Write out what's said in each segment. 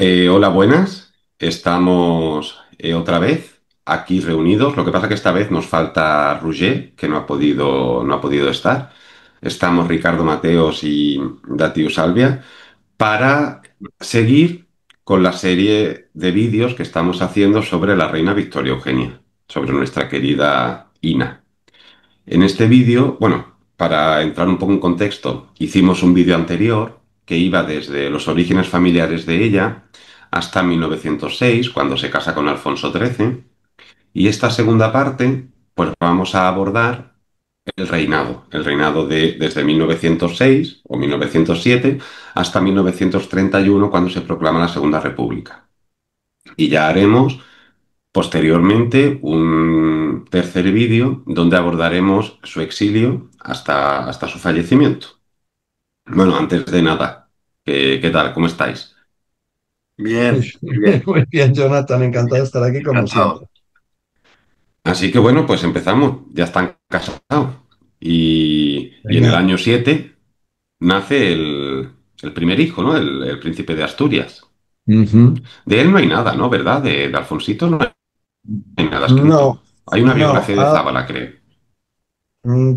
Hola, buenas. Estamos otra vez aquí reunidos. Lo que pasa que esta vez nos falta Roger, que no ha podido estar. Estamos Ricardo Mateos y Datius Salvia para seguir con la serie de vídeos que estamos haciendo sobre la reina Victoria Eugenia, sobre nuestra querida Ina. En este vídeo, bueno, para entrar un poco en contexto, hicimos un vídeo anterior que iba desde los orígenes familiares de ella hasta 1906, cuando se casa con Alfonso XIII, y esta segunda parte, pues vamos a abordar el reinado de desde 1906 o 1907 hasta 1931, cuando se proclama la Segunda República. Y ya haremos posteriormente, un tercer vídeo donde abordaremos su exilio hasta su fallecimiento. Bueno, antes de nada, ¿qué tal? ¿Cómo estáis? Muy Bien, muy bien, bien, muy bien, Jonathan, muy encantado de bien. estar aquí como siempre. Encantado. Así que bueno, pues empezamos. Ya están casados. Y en el Venga. año 7 nace el primer hijo, ¿no? El príncipe de Asturias. Ujú. De él no hay nada, ¿no? ¿Verdad? De Alfonsito no hay nada No, escrito. Hay una no, biografía de Zábala, creo.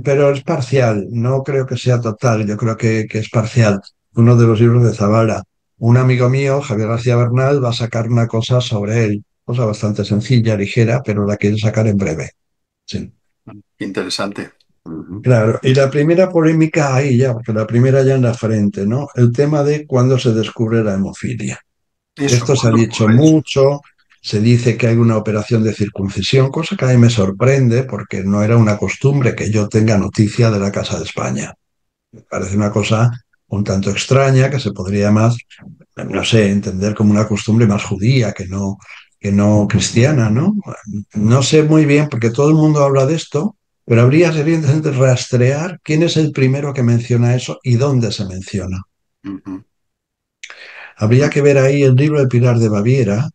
pero es parcial, no creo que sea total, yo creo que es parcial. Uno de los libros de Zabala. Un amigo mío, Javier García Bernal, va a sacar una cosa sobre él, cosa bastante sencilla, ligera, pero la quiere sacar en breve. Sí. Interesante. Ujú. Claro, y la primera polémica ahí ya, porque la primera ya en la frente, ¿no? El tema de cuándo se descubre la hemofilia. Eso, Esto se ha ¿cuándo dicho ocurre eso? mucho, se dice que hay una operación de circuncisión, cosa que a mí me sorprende porque no era una costumbre que yo tenga noticia de la Casa de España. Me parece una cosa un tanto extraña que se podría más, no sé, entender como una costumbre más judía que no cristiana, ¿no? No sé muy bien porque todo el mundo habla de esto, pero sería interesante rastrear quién es el primero que menciona eso y dónde se menciona. Ujú. Habría que ver ahí el libro de Pilar de Baviera,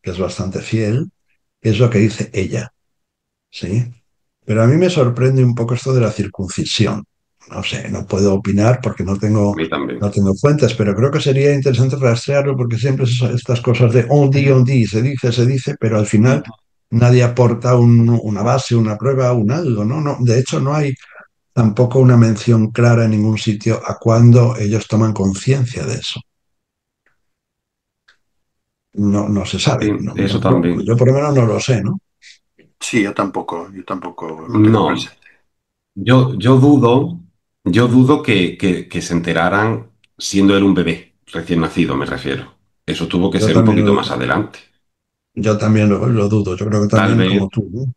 que es bastante fiel, que es lo que dice ella, ¿sí? Pero a mí me sorprende un poco esto de la circuncisión. No sé, no puedo opinar porque A mí no también. tengo fuentes, pero creo que sería interesante rastrearlo porque siempre es estas cosas de on dit, se dice, pero al final Ujú. nadie aporta una base, una prueba, un algo, ¿no? No, de hecho, no hay tampoco una mención clara en ningún sitio a cuándo ellos toman conciencia de eso. No, no se sabe. Sí, eso también. Yo por lo menos no lo sé, ¿no? Sí, yo tampoco lo tengo No, presente. yo dudo que se enteraran siendo él un bebé, recién nacido, me refiero. Eso tuvo que Yo ser un también poquito lo, más adelante. yo también lo dudo. Yo creo que Tal también vez, como tú, ¿no?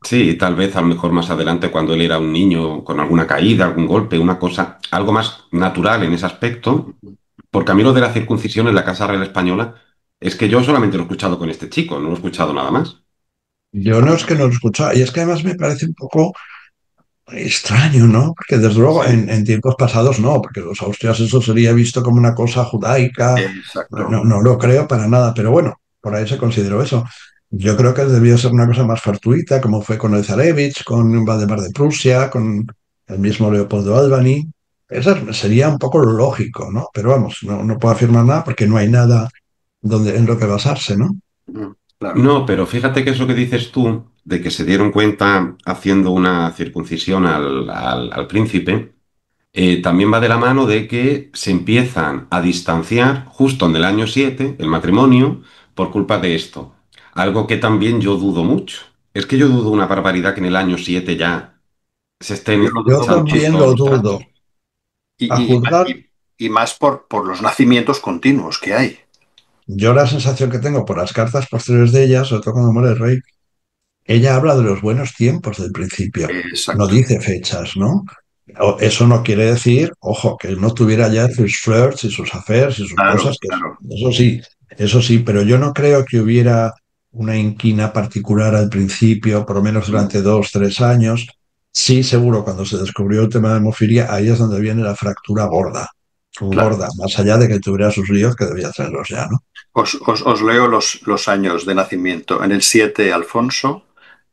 sí, tal vez a lo mejor más adelante cuando él era un niño con alguna caída, algún golpe, una cosa, algo más natural en ese aspecto, Ujú. porque a mí lo de la circuncisión en la Casa Real Española es que yo solamente lo he escuchado con este chico, no lo he escuchado nada más. Yo no es que no lo escuchaba, y es que además me parece un poco extraño, ¿no? Porque desde luego Sí, en tiempos pasados no, porque los austrias eso sería visto como una cosa judaica, Exacto. no lo creo para nada, pero bueno, por ahí se consideró eso. Yo creo que debió ser una cosa más fortuita, como fue con el Zarevich, con Valdemar de Prusia, con el mismo Leopoldo Albani. Eso sería un poco lógico, ¿no? Pero vamos, no puedo afirmar nada porque no hay nada en lo que basarse, ¿no? Ujú. Claro, no, pero fíjate que eso que dices tú, de que se dieron cuenta haciendo una circuncisión al príncipe, también va de la mano de que se empiezan a distanciar justo en el año 7 el matrimonio por culpa de esto. Algo que también yo dudo mucho. Es que yo dudo una barbaridad que en el año 7 ya se yo estén lo Yo dudo saltando también todos lo los dudo. tratos. A y, y, juzgar, y- y más por los nacimientos continuos que hay. yo la sensación que tengo por las cartas posteriores de ella, sobre todo cuando muere el rey, ella habla de los buenos tiempos del principio, no Exacto. dice fechas, ¿no? Eso no quiere decir, ojo, que él no tuviera ya sus flirts y sus affairs y sus Claro, cosas, que claro. eso sí, pero yo no creo que hubiera una inquina particular al principio, por lo menos Mm. durante 2, 3 años. Sí, seguro, cuando se descubrió el tema de hemofilia, ahí es donde viene la fractura gorda, Claro. gorda, más allá de que tuviera sus líos, que debía tenerlos ya, ¿no? Os leo los años de nacimiento. En el 7 Alfonso,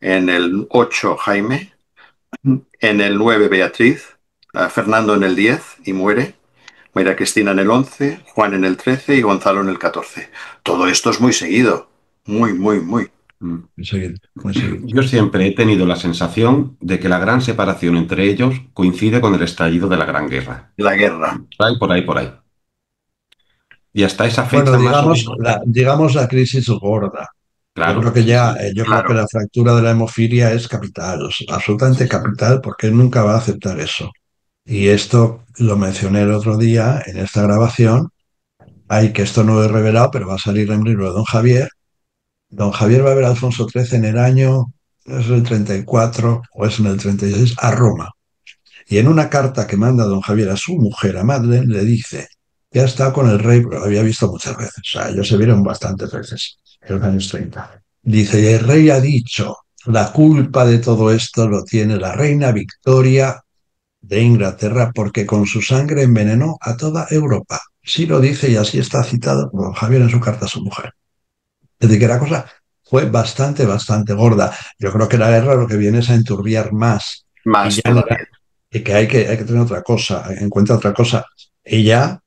en el 8 Jaime, en el 9 Beatriz, Fernando en el 10 y muere, María Cristina en el 11, Juan en el 13 y Gonzalo en el 14. Todo esto es muy seguido, muy, muy, muy. Mm. Muy seguido, muy seguido. Yo siempre he tenido la sensación de que la gran separación entre ellos coincide con el estallido de la Gran Guerra. La guerra, Por ahí, por ahí, por ahí. Y hasta esa Bueno, fecha, más o menos, digamos la crisis gorda. Yo creo claro, que sí, ya, sí. yo creo que claro. la fractura de la hemofilia es capital, Sí, absolutamente sí. capital, porque él nunca va a aceptar eso. Y esto lo mencioné el otro día en esta grabación. Hay que esto no lo he revelado, pero va a salir en el libro de Don Javier. Don Javier va a ver a Alfonso XIII en el año, es el 34 o es en el 36, a Roma. Y en una carta que manda don Javier a su mujer, a Madeleine, le dice que ha estado con el rey, pero lo había visto muchas veces. O sea, ellos se vieron bastantes veces en los años 30. Dice, y el rey ha dicho, la culpa de todo esto lo tiene la reina Victoria de Inglaterra porque con su sangre envenenó a toda Europa. Sí lo dice y así está citado por don Javier en su carta a su mujer. Es decir, que la cosa fue bastante, bastante gorda. Yo creo que la guerra lo que viene es a enturbiar más. Y Más ya en la- todavía. y que hay que tener otra cosa, en cuenta otra cosa. Ella,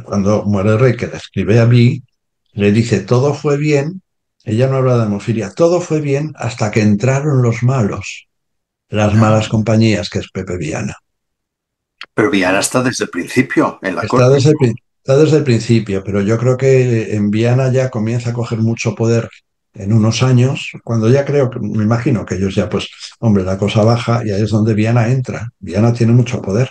cuando muere el rey, que le escribe a Vi, le dice, todo fue bien, ella no habla de hemofilia, todo fue bien hasta que entraron los malos, las malas compañías, que es Pepe Viana. Pero Viana está desde el principio en la Está corte. desde está desde el principio, pero yo creo que en Viana ya comienza a coger mucho poder en unos años, cuando ya creo que, me imagino que ellos ya, pues, hombre, la cosa baja y ahí es donde Viana entra. Viana tiene mucho poder.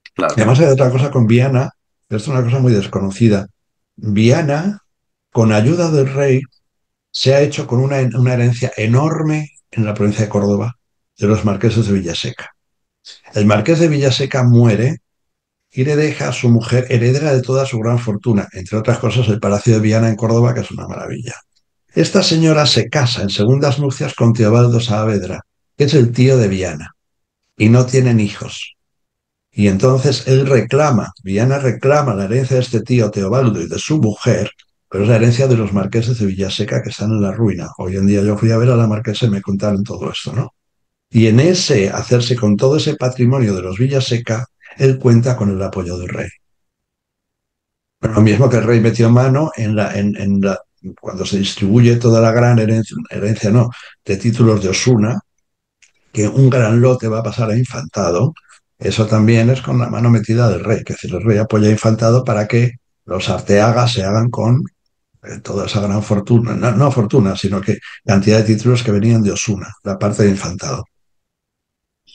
Y Claro. además hay otra cosa con Viana, que es una cosa muy desconocida. Viana, con ayuda del rey, se ha hecho con una herencia enorme en la provincia de Córdoba, de los marqueses de Villaseca. El marqués de Villaseca muere y le deja a su mujer heredera de toda su gran fortuna, entre otras cosas el Palacio de Viana en Córdoba, que es una maravilla. Esta señora se casa en segundas nupcias con Teobaldo Saavedra, que es el tío de Viana, y no tienen hijos. Y entonces él reclama, Viana reclama la herencia de este tío Teobaldo y de su mujer, pero es la herencia de los marqueses de Villaseca que están en la ruina. Hoy en día yo fui a ver a la marquesa y me contaron todo esto, ¿no? Y en ese hacerse con todo ese patrimonio de los Villaseca, él cuenta con el apoyo del rey. Lo mismo que el rey metió mano cuando se distribuye toda la gran herencia, herencia no, de títulos de Osuna, que un gran lote va a pasar a Infantado, eso también es con la mano metida del rey, que es decir, el rey apoya a Infantado para que los Arteagas se hagan con toda esa gran fortuna, no, no fortuna, sino que cantidad de títulos que venían de Osuna, la parte de Infantado.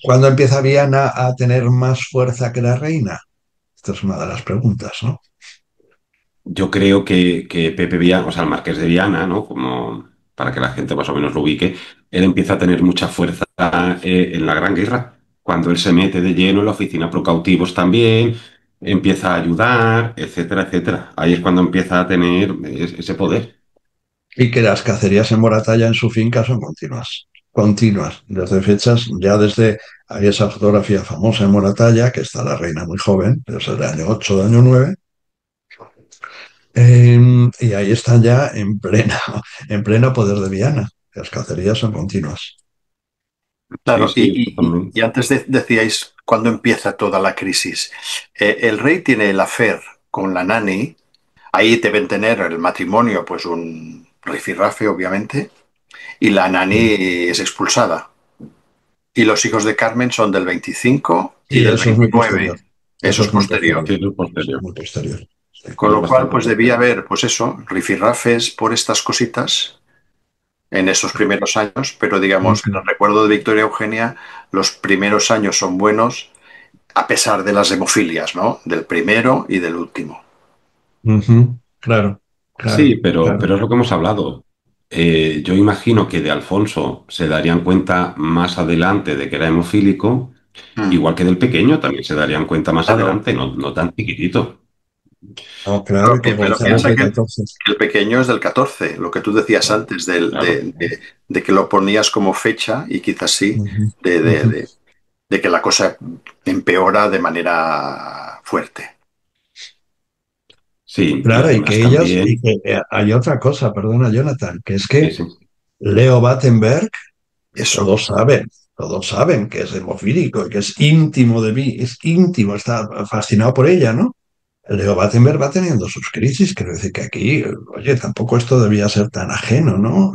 ¿Cuándo empieza Viana a tener más fuerza que la reina? Esta es una de las preguntas, ¿no? Yo creo que Pepe Viana, o sea, el Marqués de Viana, ¿no? Como para que la gente más o menos lo ubique, él empieza a tener mucha fuerza en la Gran Guerra. Cuando él se mete de lleno en la oficina pro cautivos también, empieza a ayudar, etcétera, etcétera. Ahí es cuando empieza a tener ese poder. Y que las cacerías en Moratalla en su finca son continuas, continuas, desde fechas, ya desde, hay esa fotografía famosa en Moratalla, que está la reina muy joven, pero es del año 8 del año 9, y ahí están ya en pleno poder de Viana, las cacerías son continuas. Sí, Claro, sí, totalmente. y antes decíais cuándo empieza toda la crisis. El rey tiene el affair con la nani, ahí deben tener el matrimonio, pues un rifirrafe, obviamente, y la nani es expulsada. Y los hijos de Carmen son del 25 y Y del eso es muy 29. posterior, Eso eso es es muy posterior. posterior, Sí, eso es eso es posterior. muy posterior. Sí. Con Eso es lo cual, bastante pues debía posterior. haber, pues eso, rifirrafes por estas cositas en esos primeros años, pero digamos, en el Ujú, recuerdo de Victoria Eugenia, los primeros años son buenos a pesar de las hemofilias, ¿no? Del primero y del último. ujú. Claro, Sí, claro, claro. pero es lo que hemos hablado. Yo imagino que de Alfonso se darían cuenta más adelante de que era hemofílico, Mm. igual que del pequeño también se darían cuenta más Claro, adelante, no, no tan chiquitito. No, claro, y con pero Gonzalo es piensa de que 14. el pequeño es del 14, lo que tú decías Claro, antes, claro. de que lo ponías como fecha y quizás sí, Ujú, de, de- ujú. de- de que la cosa empeora de manera fuerte. Sí, y Claro, y además que ellos, y también, que hay otra cosa, perdona, Jonathan, que es sí, que sí. Leo Battenberg, que Eso, todos saben que es hemofílico y que es íntimo de mí, es íntimo, está fascinado por ella, ¿no? Leo Battenberg va teniendo sus crisis, quiero decir que aquí, oye, tampoco esto debía ser tan ajeno, ¿no?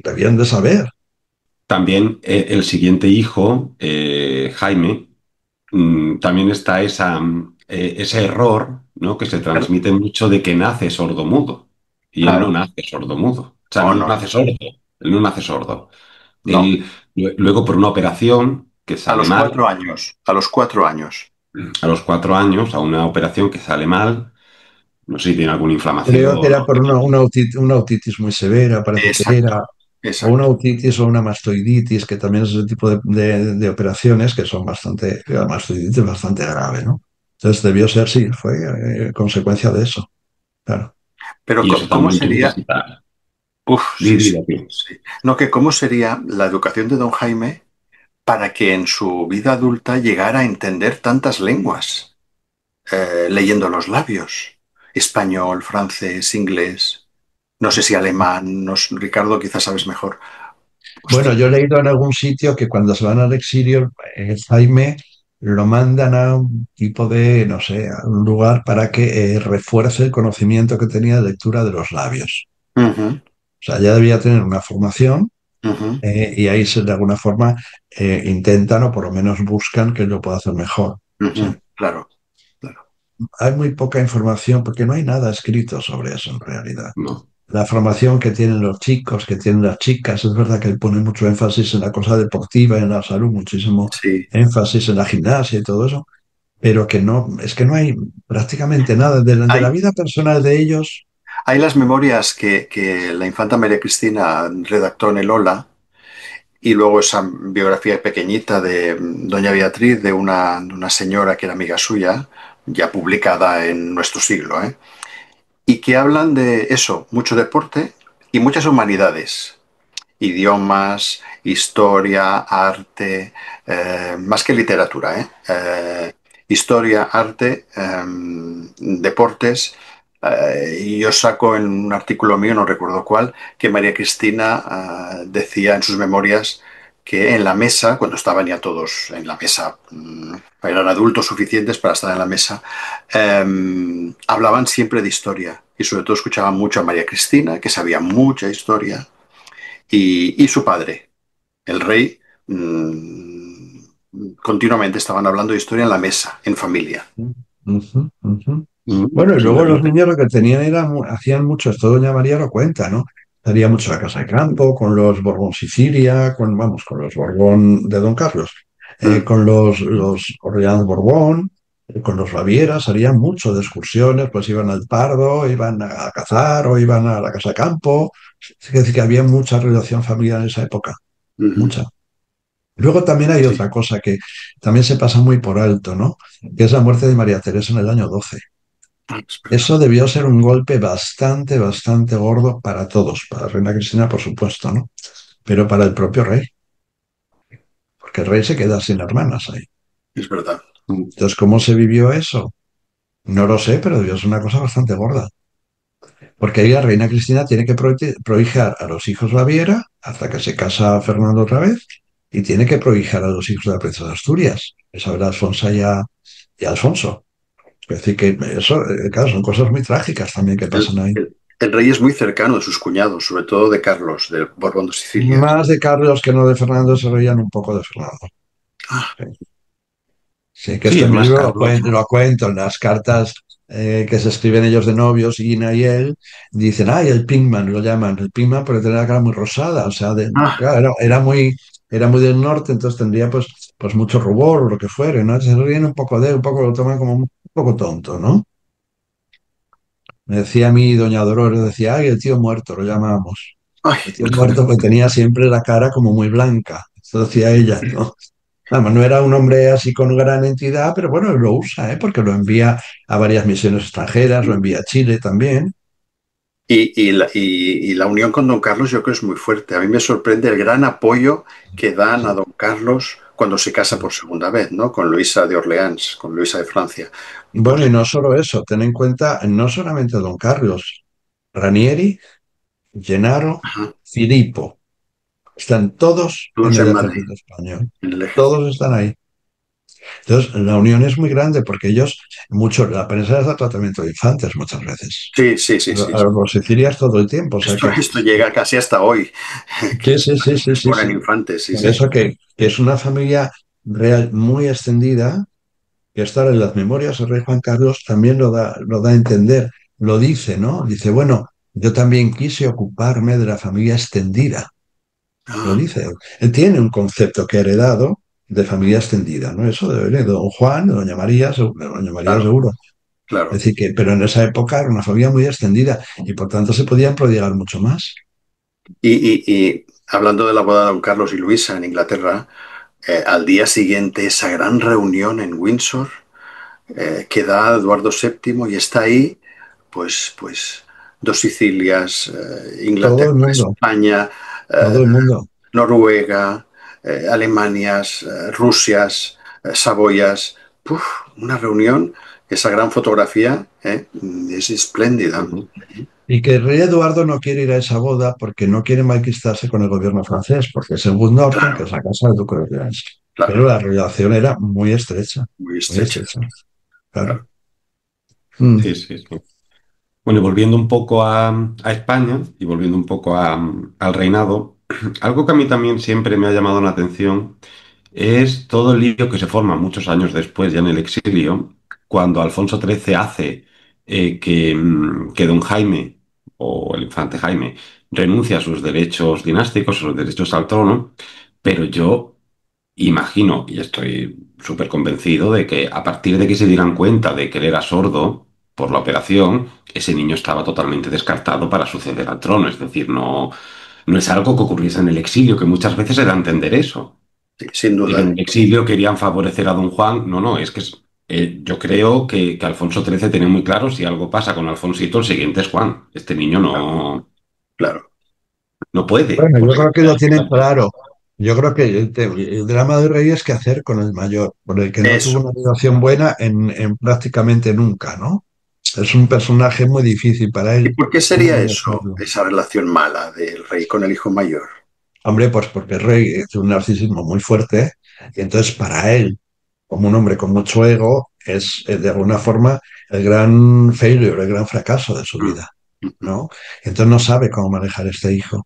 Debían de saber. También el siguiente hijo, Jaime, también está ese error, ¿no? Que se Pero- transmite mucho de que nace sordomudo. Y él no Claro. nace sordomudo. O sea, Oh, no no, nace sordo. Él no nace sordo. no. Él, luego, por una operación que A sale los mal, 4 años, a los 4 años. a los 4 años, a una operación que sale mal, no sé si tiene alguna Creo que inflamación. era por una otitis muy severa, parece que Exacto, era, o una exacto. otitis o una mastoiditis, que también es ese tipo de operaciones que son bastante, la mastoiditis es bastante grave, ¿no? Entonces debió ser, sí, fue consecuencia de eso, claro. Pero Y eso ¿cómo también tuvo que sería? quitar. Uf, sí, sí, Di. sí. No, que cómo sería la educación de don Jaime para que en su vida adulta llegara a entender tantas lenguas, leyendo los labios. Español, francés, inglés, no sé si alemán, Ricardo, quizás sabes mejor. Bueno, Hostia. yo he leído en algún sitio que cuando se van al exilio, Jaime lo mandan a un tipo de, no sé, a un lugar para que refuerce el conocimiento que tenía de lectura de los labios. Ujú, O sea, ya debía tener una formación ujú, y ahí de alguna forma intentan o por lo menos buscan que lo pueda hacer mejor. Sí. ujú, claro, claro. Hay muy poca información porque no hay nada escrito sobre eso en realidad. No, La formación que tienen los chicos, que tienen las chicas, es verdad que pone mucho énfasis en la cosa deportiva, en la salud, muchísimo Sí. énfasis en la gimnasia y todo eso, pero que no, es que no hay prácticamente nada de la Hay, vida personal de ellos. hay las memorias que la infanta María Cristina redactó en el Ola y luego esa biografía pequeñita de doña Beatriz, de una señora que era amiga suya, ya publicada en nuestro siglo, ¿eh? Y que hablan de eso, mucho deporte y muchas humanidades, idiomas, historia, arte, más que literatura, ¿eh? Historia, arte, deportes. Y yo saco en un artículo mío, no recuerdo cuál, que María Cristina decía en sus memorias que en la mesa, cuando estaban ya todos en la mesa, eran adultos suficientes para estar en la mesa, hablaban siempre de historia y sobre todo escuchaban mucho a María Cristina, que sabía mucha historia, y su padre, el rey, continuamente estaban hablando de historia en la mesa, en familia. Ujú, ujú. Bueno, y pues luego los imagínate. niños lo que tenían era, hacían mucho, esto doña María lo cuenta, ¿no? Salía mucho a la casa de campo, con los Borbón Sicilia, vamos, con los Borbón de Don Carlos, Mm, con los Orleans Borbón, con los Baviera, salían mucho de excursiones, pues iban al Pardo, iban a cazar o iban a la casa de campo. Es decir, que había mucha relación familiar en esa época, ujú, mucha. Luego también hay sí. otra cosa que también se pasa muy por alto, ¿no? Que es la muerte de María Teresa en el año 12. Ah, es verdad. Eso debió ser un golpe bastante, bastante gordo para todos, para la reina Cristina, por supuesto, ¿no? Pero para el propio rey, porque el rey se queda sin hermanas ahí. Es verdad. Entonces, ¿cómo se vivió eso? No lo sé, pero debió ser una cosa bastante gorda. Porque ahí la reina Cristina tiene que prohijar a los hijos Baviera hasta que se casa Fernando otra vez y tiene que prohijar a los hijos de la princesa de Asturias, Isabel Alfonso y Alfonso. Es decir, que eso, claro, son cosas muy trágicas también que El, pasan ahí. el rey es muy cercano de sus cuñados, sobre todo de Carlos, del Borbón de Sicilia. Más de Carlos que no de Fernando, se reían un poco de Fernando. Ah, Sí, sí, que Sí, esto es en mi más libro Carlos. lo cuento en las cartas que se escriben ellos de novios, Gina y él, dicen, ay, el Pinkman, lo llaman, el Pinkman porque tenía la cara muy rosada, o sea, ah, claro, era muy del norte, entonces tendría pues mucho rubor o lo que fuere, ¿no? Se ríen un poco de él, un poco lo toman como un poco tonto, ¿no? Me decía a mí doña Dolores, decía, ay, el tío muerto, lo llamábamos. ay, El tío muerto que tenía siempre la cara como muy blanca, eso decía ella, ¿no? Vamos, no era un hombre así con gran entidad, pero bueno, lo usa, ¿eh? Porque lo envía a varias misiones extranjeras, lo envía a Chile también. y la unión con don Carlos yo creo es muy fuerte. A mí me sorprende el gran apoyo que dan a Sí, don Carlos cuando se casa sí. por segunda vez, ¿no? Con Luisa de Orleans, con Luisa de Francia. Bueno, y Pues, no solo eso, ten en cuenta no solamente Don Carlos, Ranieri, Gennaro, ajá, Filippo, están todos en todos el en Madrid, ejército español, en el ejército. todos están ahí. Entonces, la unión es muy grande porque ellos, mucho, la prensa les da tratamiento de infantes muchas veces. Sí, sí, sí, sí. A los sicilias todo el tiempo. O sea Esto, que, esto llega casi hasta hoy, sí, que sí, sí, sí, sí, ponen sí. infantes, sí, Por sí. eso que es una familia real muy extendida, que estar en las memorias del rey Juan Carlos también lo da a entender. Lo dice, ¿no? Dice, bueno, yo también quise ocuparme de la familia extendida. Lo Ah, dice él. Él tiene un concepto que ha heredado de familia extendida, ¿no? Eso de venir de don Juan, de doña María claro, seguro. Es claro. decir, que, pero en esa época era una familia muy extendida y por tanto se podían prodigar mucho más. Y hablando de la boda de don Carlos y Luisa en Inglaterra, al día siguiente esa gran reunión en Windsor, que da Eduardo VII y está ahí, pues dos Sicilias, Todo Inglaterra, el mundo, España, eh, todo el mundo. Noruega, Alemanias, Rusias, Saboyas. Puf, una reunión, esa gran fotografía, es espléndida. Ujú. Y que el rey Eduardo no quiere ir a esa boda porque no quiere malquistarse con el gobierno francés, porque es en Woodnorton, que Claro, es la casa del duque de Orleans. claro, Pero la relación era muy muy estrecha. estrecha, claro. Claro. Mm. Sí, sí, sí. Bueno, y volviendo un poco a España y volviendo un poco al reinado, algo que a mí también siempre me ha llamado la atención es todo el lío que se forma muchos años después, ya en el exilio, cuando Alfonso XIII hace que don Jaime, o el infante Jaime, renuncia a sus derechos dinásticos, a sus derechos al trono, pero yo imagino, y estoy súper convencido, de que a partir de que se dieran cuenta de que él era sordo por la operación, ese niño estaba totalmente descartado para suceder al trono. Es decir, no, no es algo que ocurriese en el exilio, que muchas veces se da a entender eso. Sí, sin De que en duda. el exilio querían favorecer a don Juan. No, no, es que yo creo que Alfonso XIII tenía muy claro si algo pasa con Alfonsito, el siguiente es Juan. Este niño Claro, no, claro. no puede, Bueno, yo porque... creo que lo tienen claro. Yo creo que el drama de Rey es qué hacer con el mayor, por el que no tuvo Eso. una relación buena en prácticamente nunca, ¿no? Es un personaje muy difícil para ¿Y él. por qué ¿Cómo sería eso, manejarlo? esa relación mala del rey con el hijo mayor? Hombre, pues porque el rey es un narcisismo muy fuerte y entonces para él, como un hombre con mucho ego, es de alguna forma el gran failure, el gran fracaso de su Mm, vida, ujú. ¿no? Entonces no sabe cómo manejar este hijo.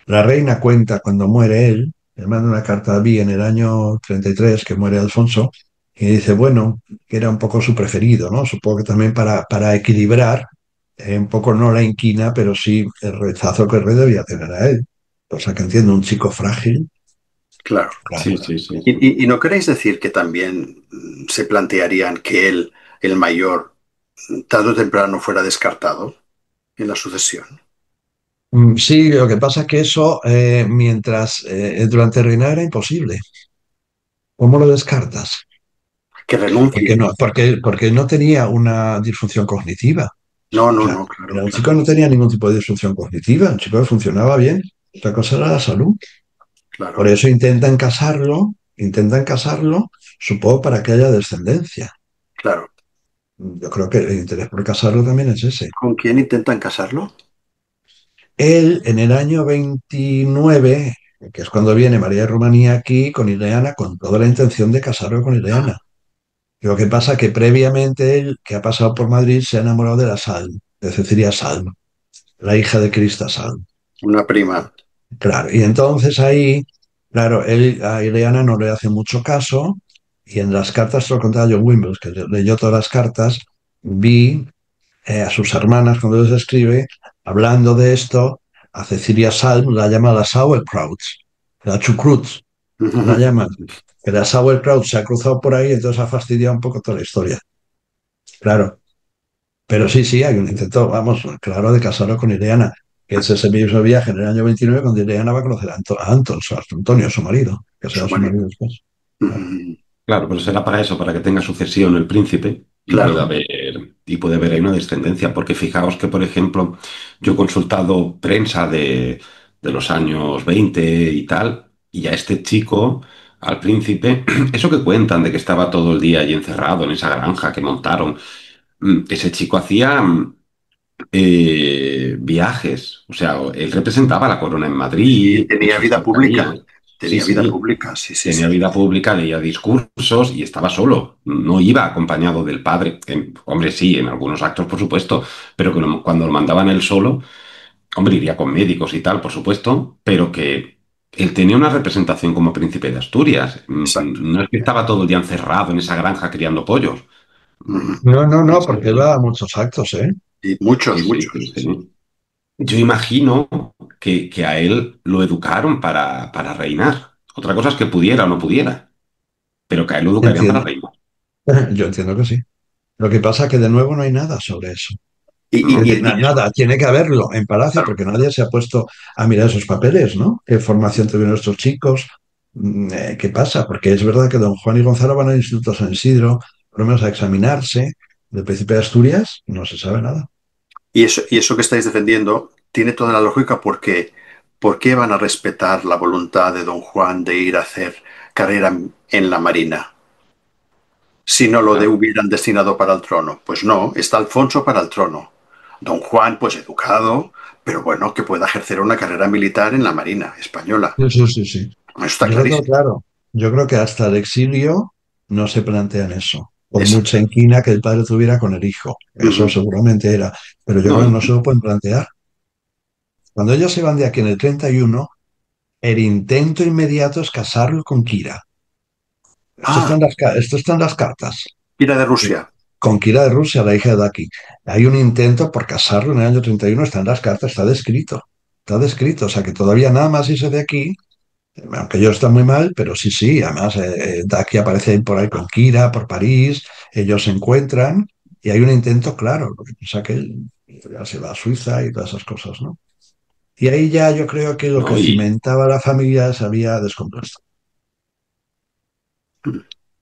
La reina cuenta cuando muere él, le manda una carta a Vi en el año 33 que muere Alfonso, y dice, bueno, que era un poco su preferido, ¿no? Supongo que también para equilibrar un poco no la inquina, pero sí el rechazo que el rey debía tener a él. O sea que entiendo, un chico frágil, Claro. claro. Sí, sí, sí, ¿Y, sí. y no queréis decir que también se plantearían que él, el mayor, tarde o temprano fuera descartado en la sucesión? Sí, lo que pasa es que eso, mientras durante el reinado era imposible. ¿Cómo lo descartas? Que renuncie. Porque no tenía una disfunción cognitiva. No, O no, sea, no, claro, era un claro, chico que no tenía ningún tipo de disfunción cognitiva, un chico que funcionaba bien. Otra cosa era la salud. Por claro, eso intentan casarlo, supongo, para que haya descendencia. claro. Yo creo que el interés por casarlo también es ese. ¿Con quién intentan casarlo? Él, en el año 29, que es cuando viene María de Rumanía aquí, con Ileana, con toda la intención de casarlo con Ah, Ileana. Lo que pasa que previamente él, que ha pasado por Madrid, se ha enamorado de la Salm, de Cecilia Salm, la hija de Crista Salm. una prima. Claro, y entonces ahí, claro, él a Ileana no le hace mucho caso, y en las cartas, te lo contaba John Wimbles, que leyó todas las cartas, vi a sus hermanas cuando les escribe, hablando de esto, a Cecilia Salm la llama la Sauerkraut, la Chucrut, la llaman, que la Sauerkraut se ha cruzado por ahí, entonces ha fastidiado un poco toda la historia. Claro, pero sí, sí, hay un intento, vamos, claro, de casarlo con Ileana, que es ese mismo viaje en el año 29 cuando Ileana va a conocer a Anton, a Antonio, su marido, que Su será su marido. marido después. Claro. Claro, pero será para eso, para que tenga sucesión el príncipe Claro. y puede haber ahí una descendencia. Porque fijaos que, por ejemplo, yo he consultado prensa de los años 20 y tal, y a este chico, al príncipe, eso que cuentan de que estaba todo el día allí encerrado en esa granja que montaron, ese chico hacía viajes. O sea, él representaba la corona en Sí, Madrid, en tenía sus vida pública. cercanías. Sí, Tenía vida sí. pública, sí, sí, Tenía sí. vida pública, leía discursos y estaba solo. No iba acompañado del padre. Hombre, sí, en algunos actos, por supuesto, pero que cuando lo mandaban él solo, hombre, iría con médicos y tal, por supuesto, pero que él tenía una representación como príncipe de Asturias. Exacto. No es que estaba todo el día encerrado en esa granja criando pollos. Mm, Ujú. No, no, no, Sí, porque él sí, va a muchos actos, ¿eh? Y muchos, sí, sí, muchos. sí, sí. Yo imagino que a él lo educaron para reinar. Otra cosa es que pudiera o no pudiera, pero que a él lo educarían para Entiendo. reinar. Yo entiendo que sí. Lo que pasa es que de nuevo no hay nada sobre eso. Y, Es No. y- decir, y- y eso, nada, tiene que haberlo en Palacio claro. porque nadie se ha puesto a mirar esos papeles, ¿no? ¿Qué formación tuvieron estos chicos? ¿Qué pasa? Porque es verdad que don Juan y Gonzalo van al Instituto San Isidro, por lo menos a examinarse. Del Príncipe de Asturias no se sabe nada. Y eso que estáis defendiendo tiene toda la lógica porque ¿por qué van a respetar la voluntad de don Juan de ir a hacer carrera en la Marina si no lo Claro. hubieran destinado para el trono? Pues no, está Alfonso para el trono. Don Juan, pues educado, pero bueno, que pueda ejercer una carrera militar en la Marina española. Sí, sí, sí, sí. Eso está Yo lo tengo clarísimo. claro. Yo creo que hasta el exilio no se plantean eso, por mucha Exacto. inquina que el padre tuviera con el hijo. Eso Ujú. seguramente era, pero yo No, creo que no se lo pueden plantear. Cuando ellos se van de aquí en el 31, el intento inmediato es casarlo con Kira. Ah, Esto está en las cartas. ira de Eh, Rusia. Con Kira de Rusia, la hija de Daki. Hay un intento por casarlo en el año 31, está en las cartas, está descrito. Está descrito, o sea que todavía nada más irse de aquí, aunque yo está muy mal, pero sí, sí, además Daki aparece ahí por ahí con Kira, por París, ellos se encuentran y hay un intento claro, lo que pasa que él ya se va a Suiza y todas esas cosas, ¿no? Y ahí ya yo creo que lo no, que cimentaba la familia se había descompuesto.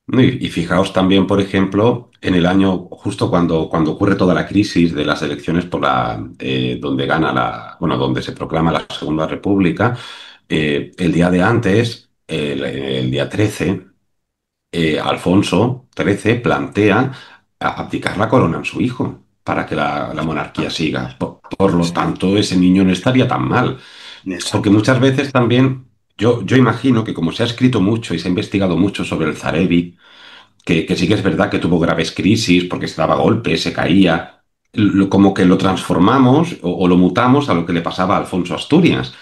no, y fijaos también, por ejemplo, en el año, justo cuando ocurre toda la crisis de las elecciones donde gana bueno, donde se proclama la Segunda República, el día de antes, el día 13, Alfonso XIII plantea abdicar la corona en su hijo para que la monarquía siga. Por lo tanto, ese niño no estaría tan mal. Porque Exacto. muchas veces también, yo imagino que como se ha escrito mucho y se ha investigado mucho sobre el zarevi, que sí que es verdad que tuvo graves crisis porque se daba golpes, se caía, como que lo transformamos o lo mutamos a lo que le pasaba a Alfonso Asturias.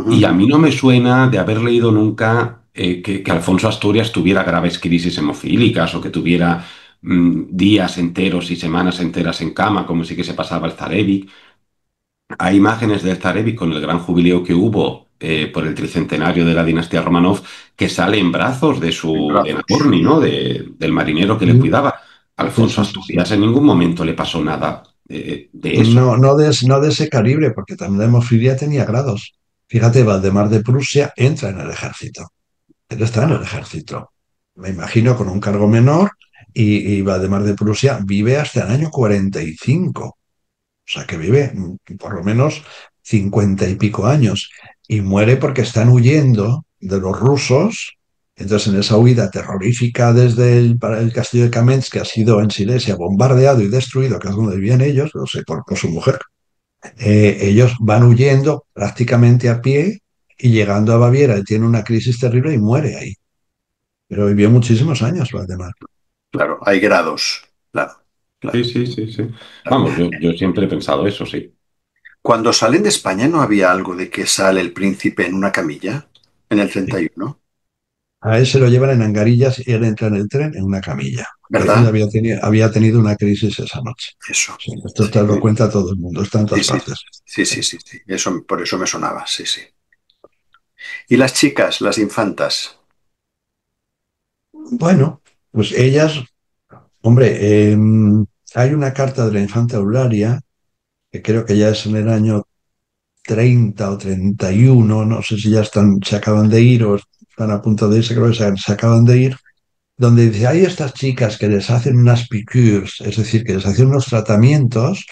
Y Ujú. a mí no me suena de haber leído nunca que Alfonso Asturias tuviera graves crisis hemofílicas o que tuviera días enteros y semanas enteras en cama, como sí que se pasaba el zarevi. Hay imágenes del Zarevi con el gran jubileo que hubo por el tricentenario de la dinastía Romanov que sale en brazos En de brazos. Nagorny, ¿no? Del marinero que le Mm. cuidaba. Sí, Alfonso sí, sí, sí. Asturias en ningún momento le pasó nada de eso. No, no de ese calibre, porque también la hemofilia tenía grados. Fíjate, Valdemar de Prusia entra en el ejército. Él está en el ejército. Me imagino con un cargo menor y Valdemar de Prusia vive hasta el año 45. O sea que vive por lo menos 50 y pico años. Y muere porque están huyendo de los rusos. Entonces, en esa huida terrorífica desde el castillo de Kamensk, que ha sido en Silesia bombardeado y destruido, que es donde vivían ellos, no sé, por su mujer, ellos van huyendo prácticamente a pie y llegando a Baviera, él tiene una crisis terrible y muere ahí. Pero vivió muchísimos años, Valdemar. Claro, hay grados. Claro, Sí, claro, sí, sí, sí. claro. Vamos, yo siempre he pensado eso, sí. Cuando salen de España no había algo de que sale el príncipe en una camilla en el Sí. 31, A él se lo llevan en angarillas y él entra en el tren en una camilla. Él ¿verdad? había tenido una crisis esa noche. Eso. Sí, esto Sí, te lo cuenta todo el mundo, está en sí, todas sí, partes. sí, Sí. sí, sí, sí. Eso, por eso me sonaba, sí, sí. ¿Y las chicas, las infantas? Bueno, pues ellas, hombre, hay una carta de la infanta Eulalia, que creo que ya es en el año 30 o 31, no sé si ya están, se acaban de ir o están a punto de irse, creo que se acaban de ir, donde dice, hay estas chicas que les hacen unas piqûres, es decir, que les hacen unos tratamientos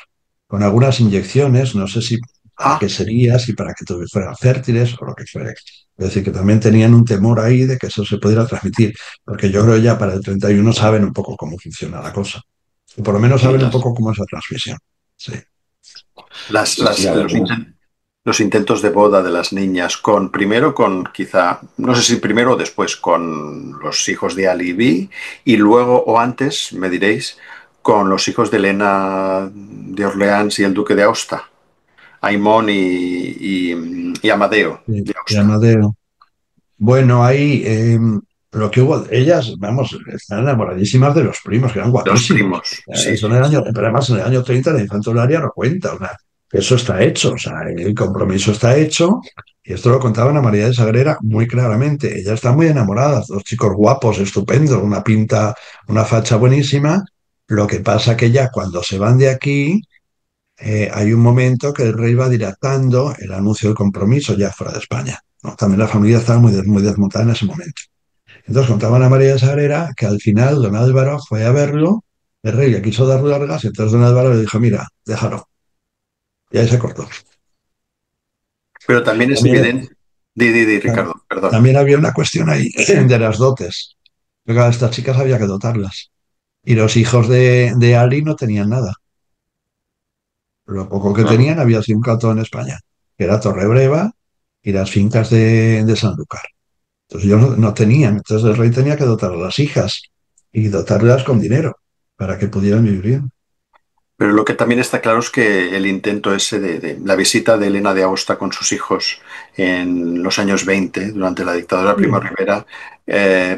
con algunas inyecciones, no sé si para Ah, qué sería, si para que fueran fértiles o lo que fuera. Es decir, que también tenían un temor ahí de que eso se pudiera transmitir, porque yo creo ya para el 31 saben un poco cómo funciona la cosa, o por lo menos Sí, saben un poco cómo es la transmisión. Sí. las, sí, sí, las, los, además. inten- los intentos de boda de las niñas primero con quizá, no sé si primero o después, con los hijos de Ali B y luego o antes, me diréis, con los hijos de Elena de Orleans y el duque de Aosta, Aimón y Amadeo de y Aosta. Amadeo. Bueno, ahí lo que hubo, ellas, vamos, están enamoradísimas de los primos, que eran Los guapísimos. primos, sí, Eso sí, en el sí. año, pero además en el año 30 la infantilaria no cuenta, o sea, eso está hecho, o sea, el compromiso está hecho, y esto lo contaba Ana María de Sagrera muy claramente. Ella está muy enamorada, dos chicos guapos, estupendos, una pinta, una facha buenísima. Lo que pasa que ya cuando se van de aquí, hay un momento que el rey va dilatando el anuncio del compromiso ya fuera de España, ¿no? También la familia estaba muy desmontada en ese momento. Entonces contaban a María de Sagrera que al final don Álvaro fue a verlo, el rey le quiso dar largas y entonces don Álvaro le dijo, mira, déjalo. Y ahí se cortó. Pero también es También, evidente, Ricardo, perdona. también había una cuestión ahí de las dotes. Porque a estas chicas había que dotarlas. Y los hijos de Ali no tenían nada. Lo poco que Claro. tenían había sido un cantón en España, que era Torrebreva y las fincas de Sanlúcar. Entonces ellos no tenían, entonces el rey tenía que dotar a las hijas y dotarlas con dinero para que pudieran vivir bien. Pero lo que también está claro es que el intento ese de la visita de Elena de Aosta con sus hijos en los años 20, durante la dictadura de Primo de Sí. Rivera,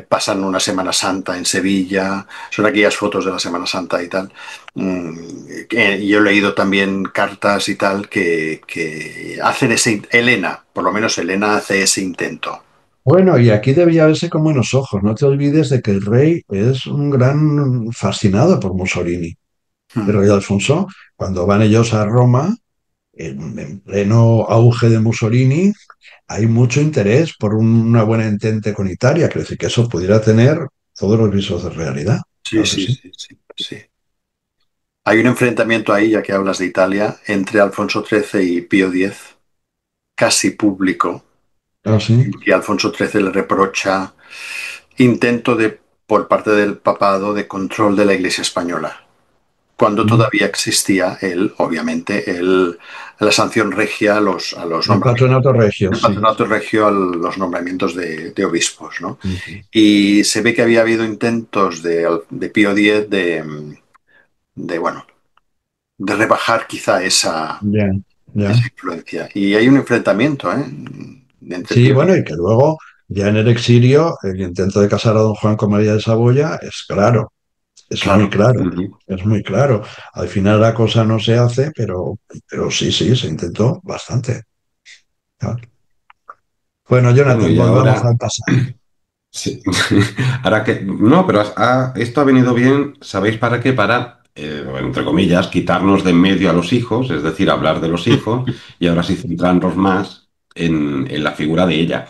pasan una Semana Santa en Sevilla, son aquellas fotos de la Semana Santa y tal. Yo he leído también cartas y tal que hacen Elena, por lo menos Elena hace ese intento. Bueno, y aquí debía verse con buenos ojos. No te olvides de que el rey es un gran fascinado por Mussolini. El Mm. rey Alfonso, cuando van ellos a Roma, en pleno auge de Mussolini, hay mucho interés por una buena entente con Italia. Quiere decir que eso pudiera tener todos los visos de realidad. Sí, Claro que sí, sí. sí, sí, sí. Hay un enfrentamiento ahí, ya que hablas de Italia, entre Alfonso XIII y Pío X, casi público, Ah, sí. y Alfonso XIII le reprocha intento por parte del papado de control de la Iglesia española, cuando Mm. todavía existía obviamente, la sanción regia a los El nombramientos, patronato regio, el sí. patronato regio a los nombramientos de obispos, ¿no? Ujú. Y se ve que había habido intentos de Pío X bueno, de rebajar quizá Ya, ya. esa influencia. Y hay un enfrentamiento, ¿eh? Entre Sí, Pío bueno, X. y que luego, ya en el exilio, el intento de casar a don Juan con María de Saboya es claro, es muy Claro. claro, Ujú. es muy claro. Al final la cosa no se hace, pero sí, sí, se intentó bastante. Claro. Bueno, Bueno, Jonathan, y volvamos ahora, al pasado. sí. Ahora que, no, pero esto ha venido bien, ¿sabéis para qué? Para, bueno, entre comillas, quitarnos de en medio a los hijos, es decir, hablar de los hijos, y ahora sí centrarnos más en la figura de ella.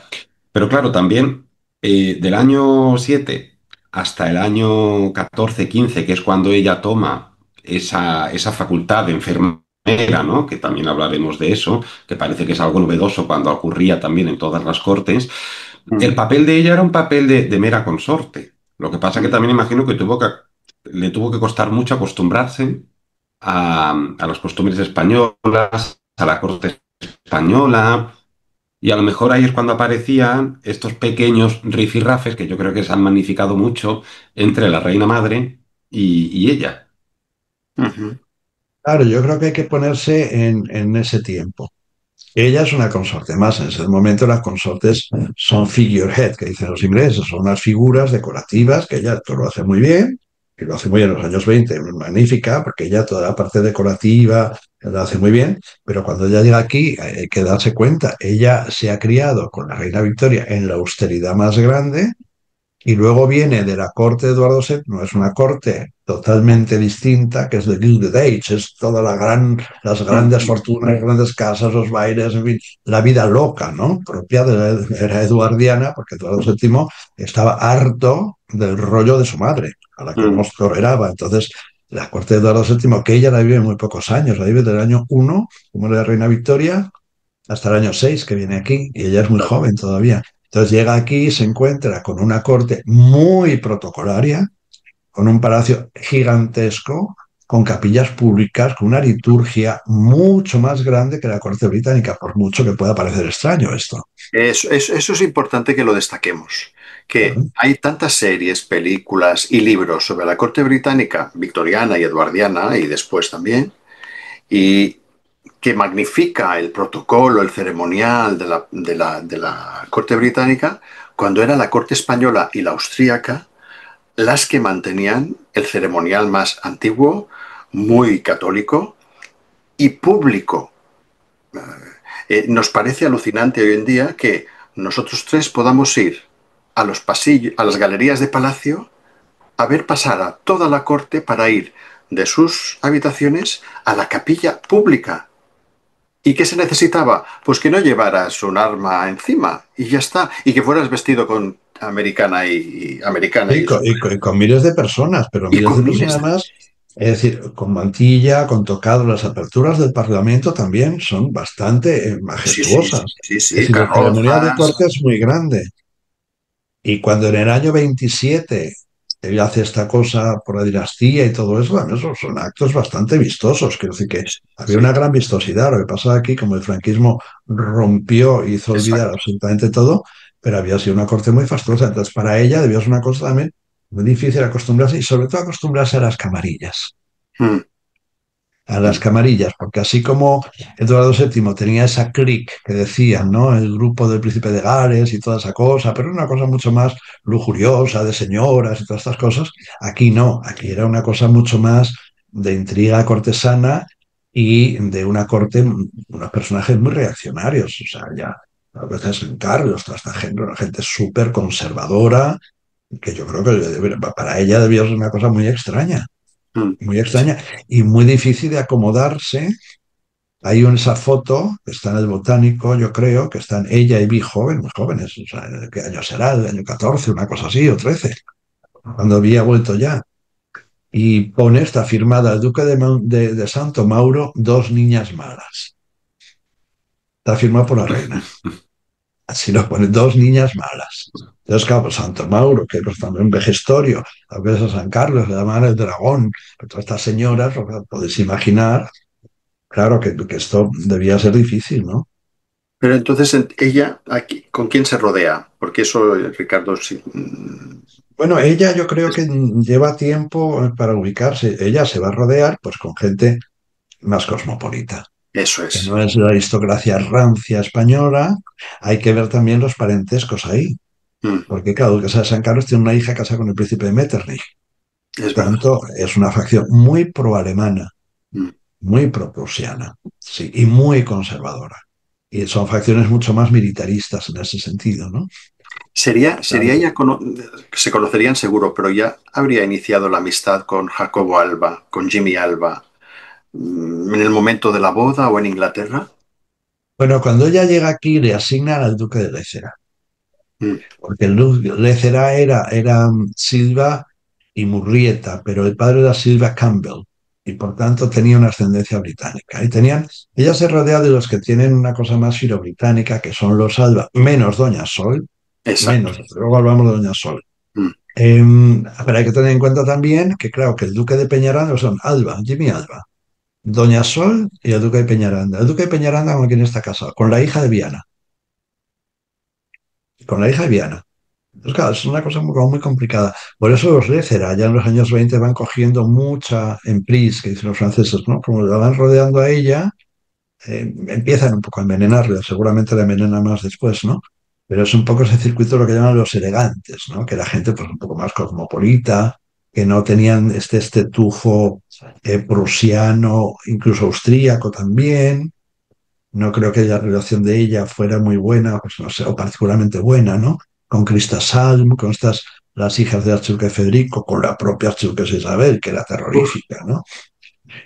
Pero claro, también del año 7 hasta el año 14 15 que es cuando ella toma esa facultad de enfermera, ¿no? Que también hablaremos de eso, que parece que es algo novedoso cuando ocurría también en todas las cortes. El Mm, papel de ella era un papel de mera consorte. Lo que pasa que mm, también imagino que le tuvo que costar mucho acostumbrarse a las costumbres españolas, a la corte española, y a lo mejor ahí es cuando aparecían estos pequeños rifirrafes que yo creo que se han magnificado mucho entre la reina madre y ella. ujú, Claro, yo creo que hay que ponerse en ese tiempo. Ella es una consorte más. En ese momento las consortes son figurehead, que dicen los ingleses, son unas figuras decorativas que ella esto lo hace muy bien, y lo hace muy bien en los años 20, magnífica, porque ella toda la parte decorativa lo hace muy bien, pero cuando ella llega aquí hay que darse cuenta, ella se ha criado con la reina Victoria en la austeridad más grande y luego viene de la corte de Eduardo VII, es una corte totalmente distinta, que es de Gilded Age, es toda las grandes mm, fortunas, grandes casas, los bailes, en fin, la vida loca, ¿no? Propia de la era eduardiana, porque Eduardo VII estaba harto del rollo de su madre, a la que no mm, toleraba. Entonces, la corte de Eduardo VII, que ella la vive muy pocos años, la vive del año 1, como era la reina Victoria, hasta el año 6 que viene aquí, y ella es muy claro, joven todavía. Entonces llega aquí y se encuentra con una corte muy protocolaria, con un palacio gigantesco, con capillas públicas, con una liturgia mucho más grande que la corte británica, por mucho que pueda parecer extraño esto. Eso es importante que lo destaquemos, que Claro. hay tantas series, películas y libros sobre la corte británica, victoriana y eduardiana, y después también, y que magnifica el protocolo, el ceremonial de la corte británica, cuando era la corte española y la austríaca las que mantenían el ceremonial más antiguo, muy católico y público. Nos parece alucinante hoy en día que nosotros tres podamos ir a los pasillos, a las galerías de palacio, a ver pasar a toda la corte para ir de sus habitaciones a la capilla pública. ¿Y qué se necesitaba? Pues que no llevaras un arma encima y ya está. Y que fueras vestido con americana americana y Sí, eso. y con miles de personas, pero Y miles de con personas miles de... más, es decir, con mantilla, con tocado, las aperturas del Parlamento también son bastante Sí, sí, sí, majestuosas. sí, Es sí, decir, el ceremonial de carrozas. corte es muy grande. Y cuando en el año 27 él hace esta cosa por la dinastía y todo eso, bueno, esos son actos bastante vistosos. Quiero decir que había una Sí, gran vistosidad. Lo que pasa aquí, como el franquismo rompió, hizo olvidar exacto. absolutamente todo, pero había sido una corte muy fastuosa. Entonces, para ella debió ser una cosa también muy difícil acostumbrarse y sobre todo acostumbrarse a las camarillas Mm, a las mm, camarillas, porque así como Eduardo VII tenía esa clique que decían, ¿no? El grupo del príncipe de Gales y toda esa cosa, pero era una cosa mucho más lujuriosa, de señoras y todas estas cosas, aquí no, aquí era una cosa mucho más de intriga cortesana y de una corte, unos personajes muy reaccionarios, o sea, ya a veces en Carlos, toda esta gente, una gente súper conservadora, que yo creo que para ella debió ser una cosa mm. muy extraña y muy difícil de acomodarse. Hay esa foto que está en el Botánico, yo creo, que están ella y Vi joven, muy jóvenes. O sea, ¿qué año será? El año 14, una cosa así, o 13, cuando había vuelto ya. Y pone, está firmada el duque de Santo Mauro, dos niñas malas. Está firmado por la reina. Así lo pone, dos niñas malas. Entonces, claro, pues Santo Mauro, que pues, también un vejestorio, a veces a San Carlos, le llaman el dragón, pero todas estas señoras, lo podéis imaginar. Claro que esto debía ser difícil, ¿no? Pero entonces ella, aquí, ¿con quién se rodea? Porque eso, Ricardo, sí, Bueno, ella yo creo que lleva tiempo para ubicarse. Ella se va a rodear pues con gente más cosmopolita, eso que es. no es la aristocracia rancia española. Hay que ver también los parentescos ahí, Mm, porque claro, el Duque de San Carlos tiene una hija casada con el príncipe de Metternich. Por es verdad. tanto, es una facción muy pro-alemana, Mm. muy pro-prusiana, sí, y muy conservadora. Y son facciones mucho más militaristas en ese sentido, ¿no? Sería Claro. ya, se conocerían seguro, pero ya habría iniciado la amistad con Jacobo Alba, con Jimmy Alba, en el momento de la boda o en Inglaterra. Bueno, cuando ella llega aquí le asignan al duque de Lecera, Mm, porque el duque de Lecera era Silva y Murrieta, pero el padre era Silva Campbell y por tanto tenía una ascendencia británica. Ella se rodea de los que tienen una cosa más filo-británica, que son los Alba, menos Doña Sol, exacto. menos, luego hablamos de Doña Sol. Mm. Pero hay que tener en cuenta también que, claro, que el duque de Peñaranda son Alba, Jimmy Alba, Doña Sol y el duque de Peñaranda. El duque de Peñaranda, ¿con quién está casado? Con la hija de Viana. Con la hija de Viana. Pues claro, es una cosa como muy complicada. Por eso los Lécera ya en los años 20 van cogiendo mucha emprise, que dicen los franceses, ¿no? Como la van rodeando a ella, empiezan un poco a envenenarla, seguramente la envenena más después, ¿no? Pero es un poco ese circuito lo que llaman los elegantes, ¿no? Que la gente pues un poco más cosmopolita, que no tenían este tufo prusiano, incluso austríaco también. No creo que la relación de ella fuera muy buena, pues no sé, o particularmente buena, ¿no? Con Krista Salm, con las hijas del archiduque Federico, con la propia archiduquesa Isabel, que era Uf, terrorífica, ¿no?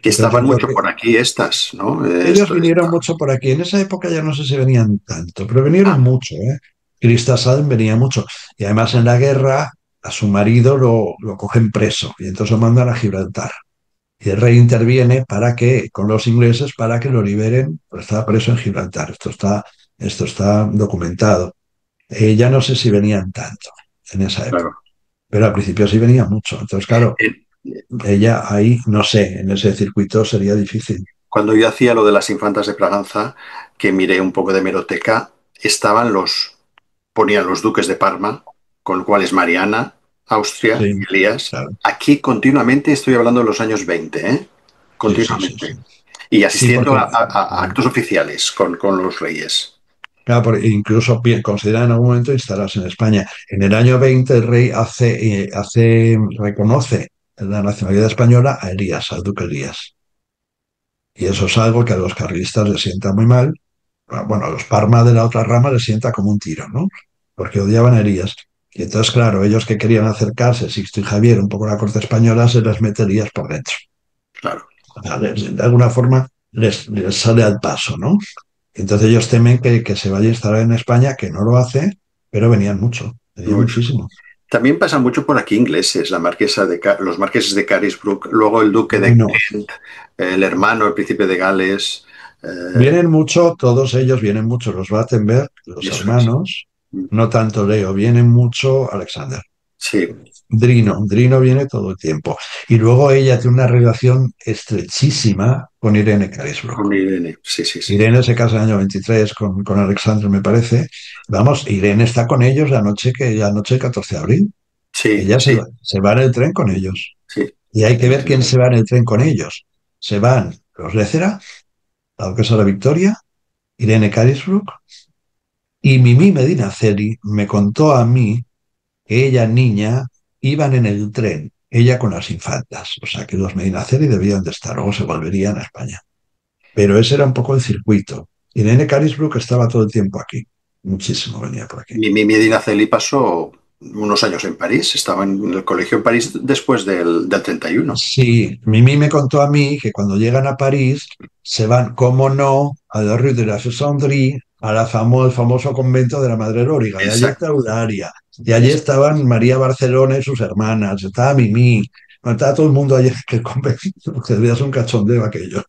que Entonces yo estaban creo mucho que por aquí estas, ¿no? ellos vinieron mucho por aquí. En esa época ya no sé si venían tanto, pero vinieron Ah, mucho, ¿eh? Krista Salm venía mucho. Y además en la guerra a su marido lo cogen preso y entonces lo mandan a Gibraltar. Y el rey interviene con los ingleses para que lo liberen, pero estaba preso en Gibraltar. Esto está documentado. Ya no sé si venían tanto en esa época, claro. pero al principio sí venía mucho. Entonces, claro, ella ahí, no sé, en ese circuito sería difícil. Cuando yo hacía lo de las infantas de Braganza, que miré un poco de hemeroteca, estaban ponían los duques de Parma, con lo cual es Mariana, Austria, Sí, Elías. claro. Aquí continuamente estoy hablando de los años 20, ¿eh? Sí, sí, sí, sí. Continuamente. Y Sí, asistiendo porque a actos oficiales con los reyes. claro, incluso consideran en algún momento instalarse en España. En el año 20 el rey reconoce la nacionalidad española a Elías, al duque Elías. Y eso es algo que a los carlistas les sienta muy mal. Bueno, a los Parma de la otra rama les sienta como un tiro, ¿no? Porque odiaban a Elías. Y entonces, claro, ellos que querían acercarse, Sixto y Javier, un poco a la corte española, se les mete Elías por dentro. Claro. O sea, de alguna forma les sale al paso, ¿no? Entonces ellos temen que se vaya a instalar en España, que no lo hace, pero venían Muy bien. muchísimo. También pasa mucho por aquí ingleses, los marqueses de Carisbrooke, luego el duque de Bueno, Kent, el hermano, el príncipe de Gales. vienen mucho, todos ellos vienen mucho, los Battenberg, Y los eso es. hermanos, no tanto Leo, vienen mucho Alexander. Sí, Drino viene todo el tiempo. Y luego ella tiene una relación estrechísima con Irene Carisbrooke. con Irene. Sí, sí, sí. Irene se casa en el año 23 con Alexander, me parece. Vamos, Irene está con ellos la noche del 14 de abril. Sí, Ella sí, se va en el tren con ellos. sí. Y hay que Sí, ver sí, quién sí. se va en el tren con ellos. Se van los Lécera, la duquesa de la Victoria, Irene Carisbrooke y Mimi Medinaceli me contó a mí que ella, niña, iban en el tren, ella con las infantas. O sea que los Medinaceli debían de estar, luego se volverían a España. Pero ese era un poco el circuito. Irene Carisbrooke estaba todo el tiempo aquí. Muchísimo venía por aquí. Mi Medina Celi pasó unos años en París. Estaba en el colegio en París después del 31. Sí, Mimi me contó a mí que cuando llegan a París se van, cómo no, a la Rue de la Fessandrie, al famoso convento de la Madre Lóriga. Y allí está Exacto. Eulalia. Y allí estaban María Barcelona y sus hermanas. Estaba Mimi. Bueno, estaba todo el mundo allí en el convento. Que debía un cachondeo aquello.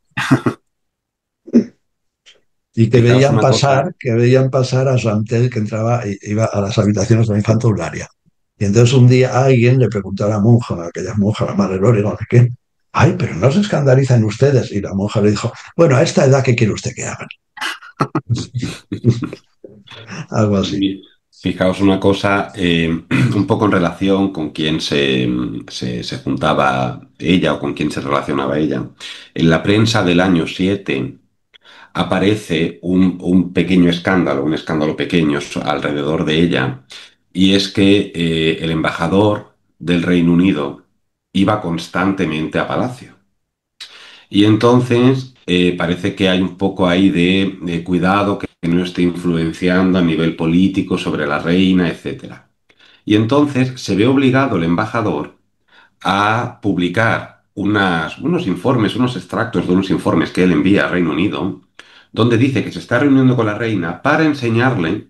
Y Fijaos una cosa, que veían pasar a Chantel que entraba, iba a las habitaciones de la infanta Eulalia. Y entonces un día alguien le preguntó a la monja, a aquella monja, la madre Lóriga, no sé qué, ay, pero no se escandalizan ustedes. Y la monja le dijo, bueno, a esta edad, ¿qué quiere usted que hagan? Algo así. fijaos una cosa, un poco en relación con quién se juntaba ella o con quién se relacionaba ella. En la prensa del año 7 aparece un pequeño escándalo, un escándalo pequeño alrededor de ella, y es que el embajador del Reino Unido iba constantemente a Palacio. Y entonces parece que hay un poco ahí de cuidado que no esté influenciando a nivel político sobre la reina, etcétera. Y entonces se ve obligado el embajador a publicar unos informes, unos extractos de unos informes que él envía al Reino Unido, donde dice que se está reuniendo con la reina para enseñarle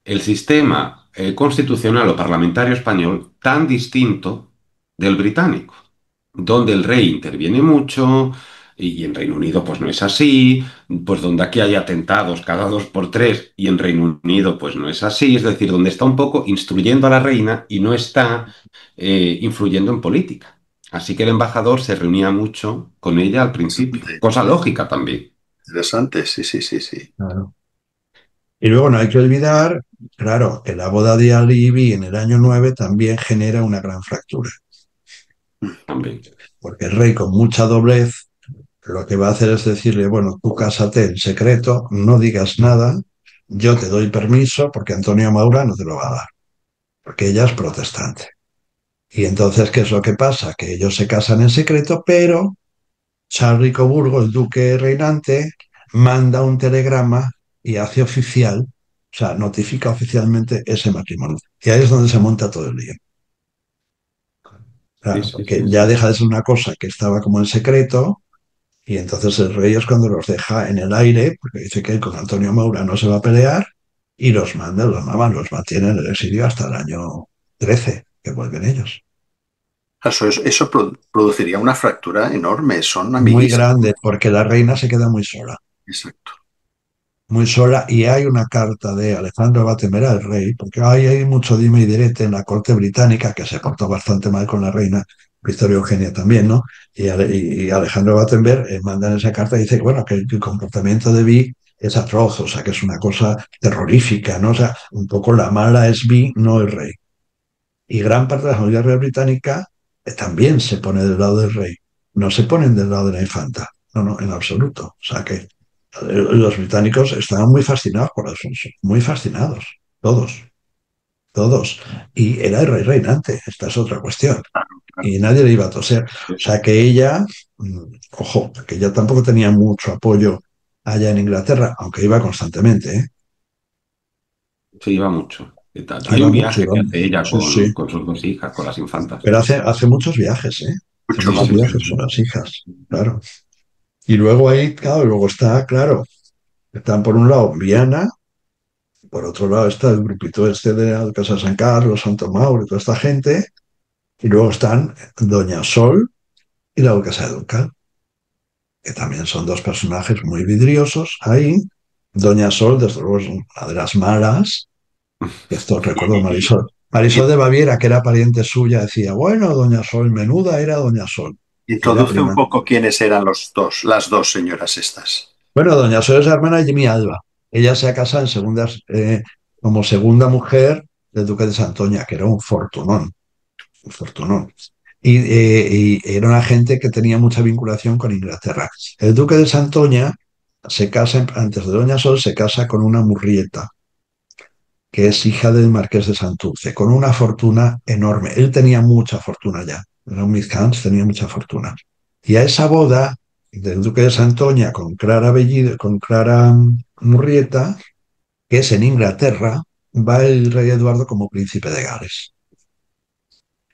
el sistema constitucional o parlamentario español tan distinto del británico, donde el rey interviene mucho y en Reino Unido pues no es así, pues donde aquí hay atentados cada dos por tres y en Reino Unido pues no es así, es decir, donde está un poco instruyendo a la reina y no está influyendo en política. Así que el embajador se reunía mucho con ella al principio, Interesante. cosa lógica también. Interesante, sí, sí, sí, sí. Claro. Y luego no hay que olvidar, claro, que la boda de Ali Bibi en el año 9 también genera una gran fractura, También. porque el rey con mucha doblez lo que va a hacer es decirle, bueno, tú cásate en secreto, no digas nada, yo te doy permiso porque Antonio Maura no te lo va a dar, porque ella es protestante. Y entonces, ¿qué es lo que pasa? Que ellos se casan en secreto, pero Charles Coburgo, el duque reinante, manda un telegrama y hace oficial, o sea, notifica oficialmente ese matrimonio. Y ahí es donde se monta todo el lío. Sí, Claro, sí, porque sí, ya sí. deja de ser una cosa que estaba como en secreto. Y entonces el rey es cuando los deja en el aire, porque dice que con Antonio Maura no se va a pelear, y los mantiene en el exilio hasta el año 13 que vuelven ellos. Eso produciría una fractura enorme. Son Muy amiguísimos. grande, porque la reina se queda Exacto. muy sola, y hay una carta de Alejandro Batemera, el rey, porque hay mucho dime y direte en la corte británica, que se portó bastante mal con la reina, Victoria Eugenia también, ¿no? Y Alejandro Battenberg manda en esa carta y dice que, bueno, que el comportamiento de Vi es atroz, o sea, que es una cosa terrorífica, ¿no? O sea, un poco la mala es Vi, no el rey. Y gran parte de la familia real británica también se pone del lado del rey, no se ponen del lado de la infanta, no, no, en absoluto. O sea que los británicos estaban muy fascinados por eso, muy fascinados, todos, todos. Y era el rey reinante, esta es otra cuestión. Y nadie le iba a toser. O sea que ella, ojo, que ella tampoco tenía mucho apoyo allá en Inglaterra, aunque iba constantemente, ¿eh? Se iba mucho. Hay Iba un mucho, viaje iba que mucho. hace ella Sí, sí. con sus dos hijas, con las infantas. Pero hace muchos viajes, ¿eh? Hace Mucho, muchos Sí, mucho. sí, viajes con sí. las hijas, claro. Y luego ahí, claro, luego está, claro, están por un lado Viana, por otro lado está el grupito este de la Casa de San Carlos, Santo Mauro y toda esta gente, y luego están Doña Sol y la Duquesa de Durcal, que también son dos personajes muy vidriosos ahí. Doña Sol, desde luego, es una de las malas, que esto recuerdo Y, Marisol. Marisol de Baviera, que era pariente suya, decía, bueno, Doña Sol, menuda era Doña Sol. Y era introduce un prima. poco quiénes eran las dos señoras estas. Bueno, Doña Sol es la hermana de Jimmy Alba. Ella se ha casado como segunda mujer del duque de Santoña, que era un fortunón, un fortunón. Y era una gente que tenía mucha vinculación con Inglaterra. El duque de Santoña se casa, antes de Doña Sol, se casa con una murrieta, que es hija del marqués de Santurce, con una fortuna enorme. Él tenía mucha fortuna ya, era un Mizcans, tenía mucha fortuna. Y a esa boda del duque de Santoña con Clara Bellido, con Clara Murrieta, que es en Inglaterra, va el rey Eduardo como príncipe de Gales.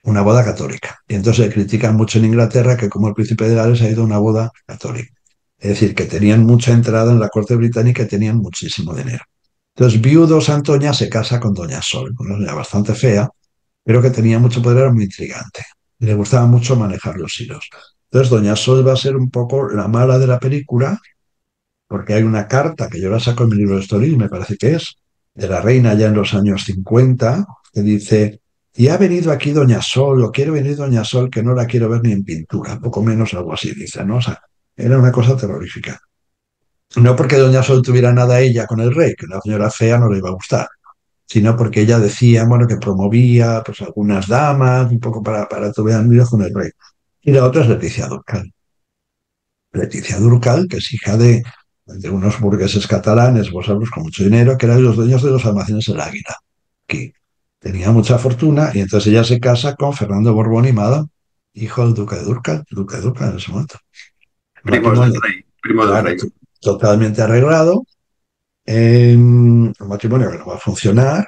Una boda católica. Y entonces le critican mucho en Inglaterra que como el príncipe de Gales ha ido a una boda católica. Es decir, que tenían mucha entrada en la corte británica y tenían muchísimo dinero. Entonces, viudo Santoña se casa con Doña Sol, una doña bastante fea, pero que tenía mucho poder, era muy intrigante. Y le gustaba mucho manejar los hilos. Entonces, Doña Sol va a ser un poco la mala de la película, porque hay una carta que yo la saco en mi libro de Estoril, me parece que es, de la reina ya en los años 50, que dice, y ha venido aquí Doña Sol, o quiere venir Doña Sol, que no la quiero ver ni en pintura, poco menos algo así, dice, ¿no? O sea, era una cosa terrorífica. No porque Doña Sol tuviera nada a ella con el rey, que una señora fea no le iba a gustar, sino porque ella decía, bueno, que promovía pues algunas damas, un poco para tuviera amigos con el rey. Y la otra es Leticia Durcal. Leticia Durcal, que es hija de unos burgueses catalanes, vos sabés, con mucho dinero, que eran los dueños de los almacenes El Águila, que tenía mucha fortuna, y entonces ella se casa con Fernando Borbón y Mada, hijo del duque de Durcal en ese momento. Primos del Matrimonio, rey, primo del claro, rey. totalmente arreglado, un matrimonio que no va a funcionar,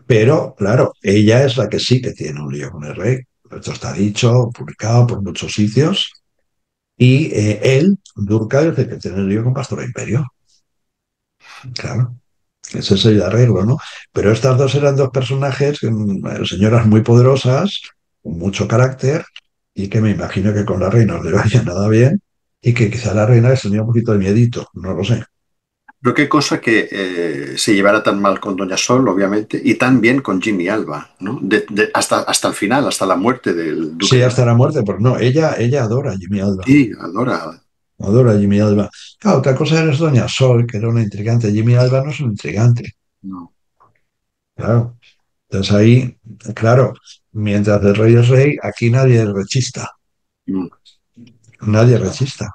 pero claro, ella es la que sí que tiene un lío con el rey. Esto está dicho, publicado por muchos sitios, y él, Durcal, es el que tiene el lío con Pastora Imperio. Claro, ese es el arreglo, ¿no? Pero estas dos eran dos personajes, señoras muy poderosas, con mucho carácter, y que me imagino que con la reina no le vaya nada bien, y que quizá la reina les tenía un poquito de miedito, no lo sé. Pero qué cosa que se llevara tan mal con Doña Sol, obviamente, y tan bien con Jimmy Alba, ¿no? Hasta el final, hasta la muerte del duque Sí, de... hasta la muerte, pero no, ella adora a Jimmy Alba. Sí, adora. Adora a Jimmy Alba. Claro, otra cosa es Doña Sol, que era una intrigante. Jimmy Alba no es un intrigante. No, Claro. Entonces ahí, claro, mientras el rey es rey, aquí nadie es rechista. no. Nadie es rechista.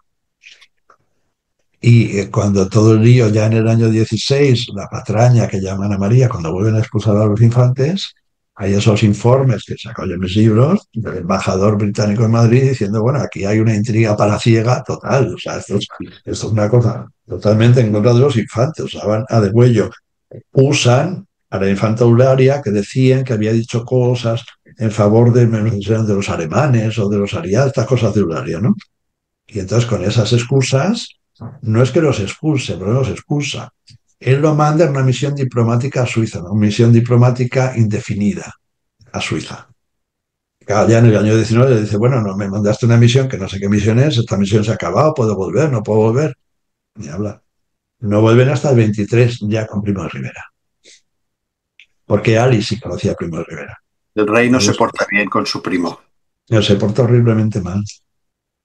Y cuando todo el lío ya en el año 16, la patraña que llaman a María, cuando vuelven a expulsar a los infantes, hay esos informes que saco yo en mis libros del embajador británico en Madrid diciendo, bueno, aquí hay una intriga palaciega total. O sea, esto es una cosa totalmente en contra de los infantes. Usaban a degüello. Usan a la infanta Eulalia, que decían que había dicho cosas en favor de los alemanes o de los aliados, estas cosas de Eulalia, ¿no? Y entonces con esas excusas, no es que los expulse, pero los expulsa. Él lo manda en una misión diplomática a Suiza, ¿no? Una misión diplomática indefinida a Suiza. Claro, ya en el año 19 le dice, bueno, no, me mandaste una misión que no sé qué misión es, esta misión se ha acabado, puedo volver, no puedo volver. Ni habla. No vuelven hasta el 23 ya con Primo de Rivera, porque Ali sí conocía a Primo de Rivera. El rey no se Ellos, porta bien con su primo. Se porta horriblemente mal.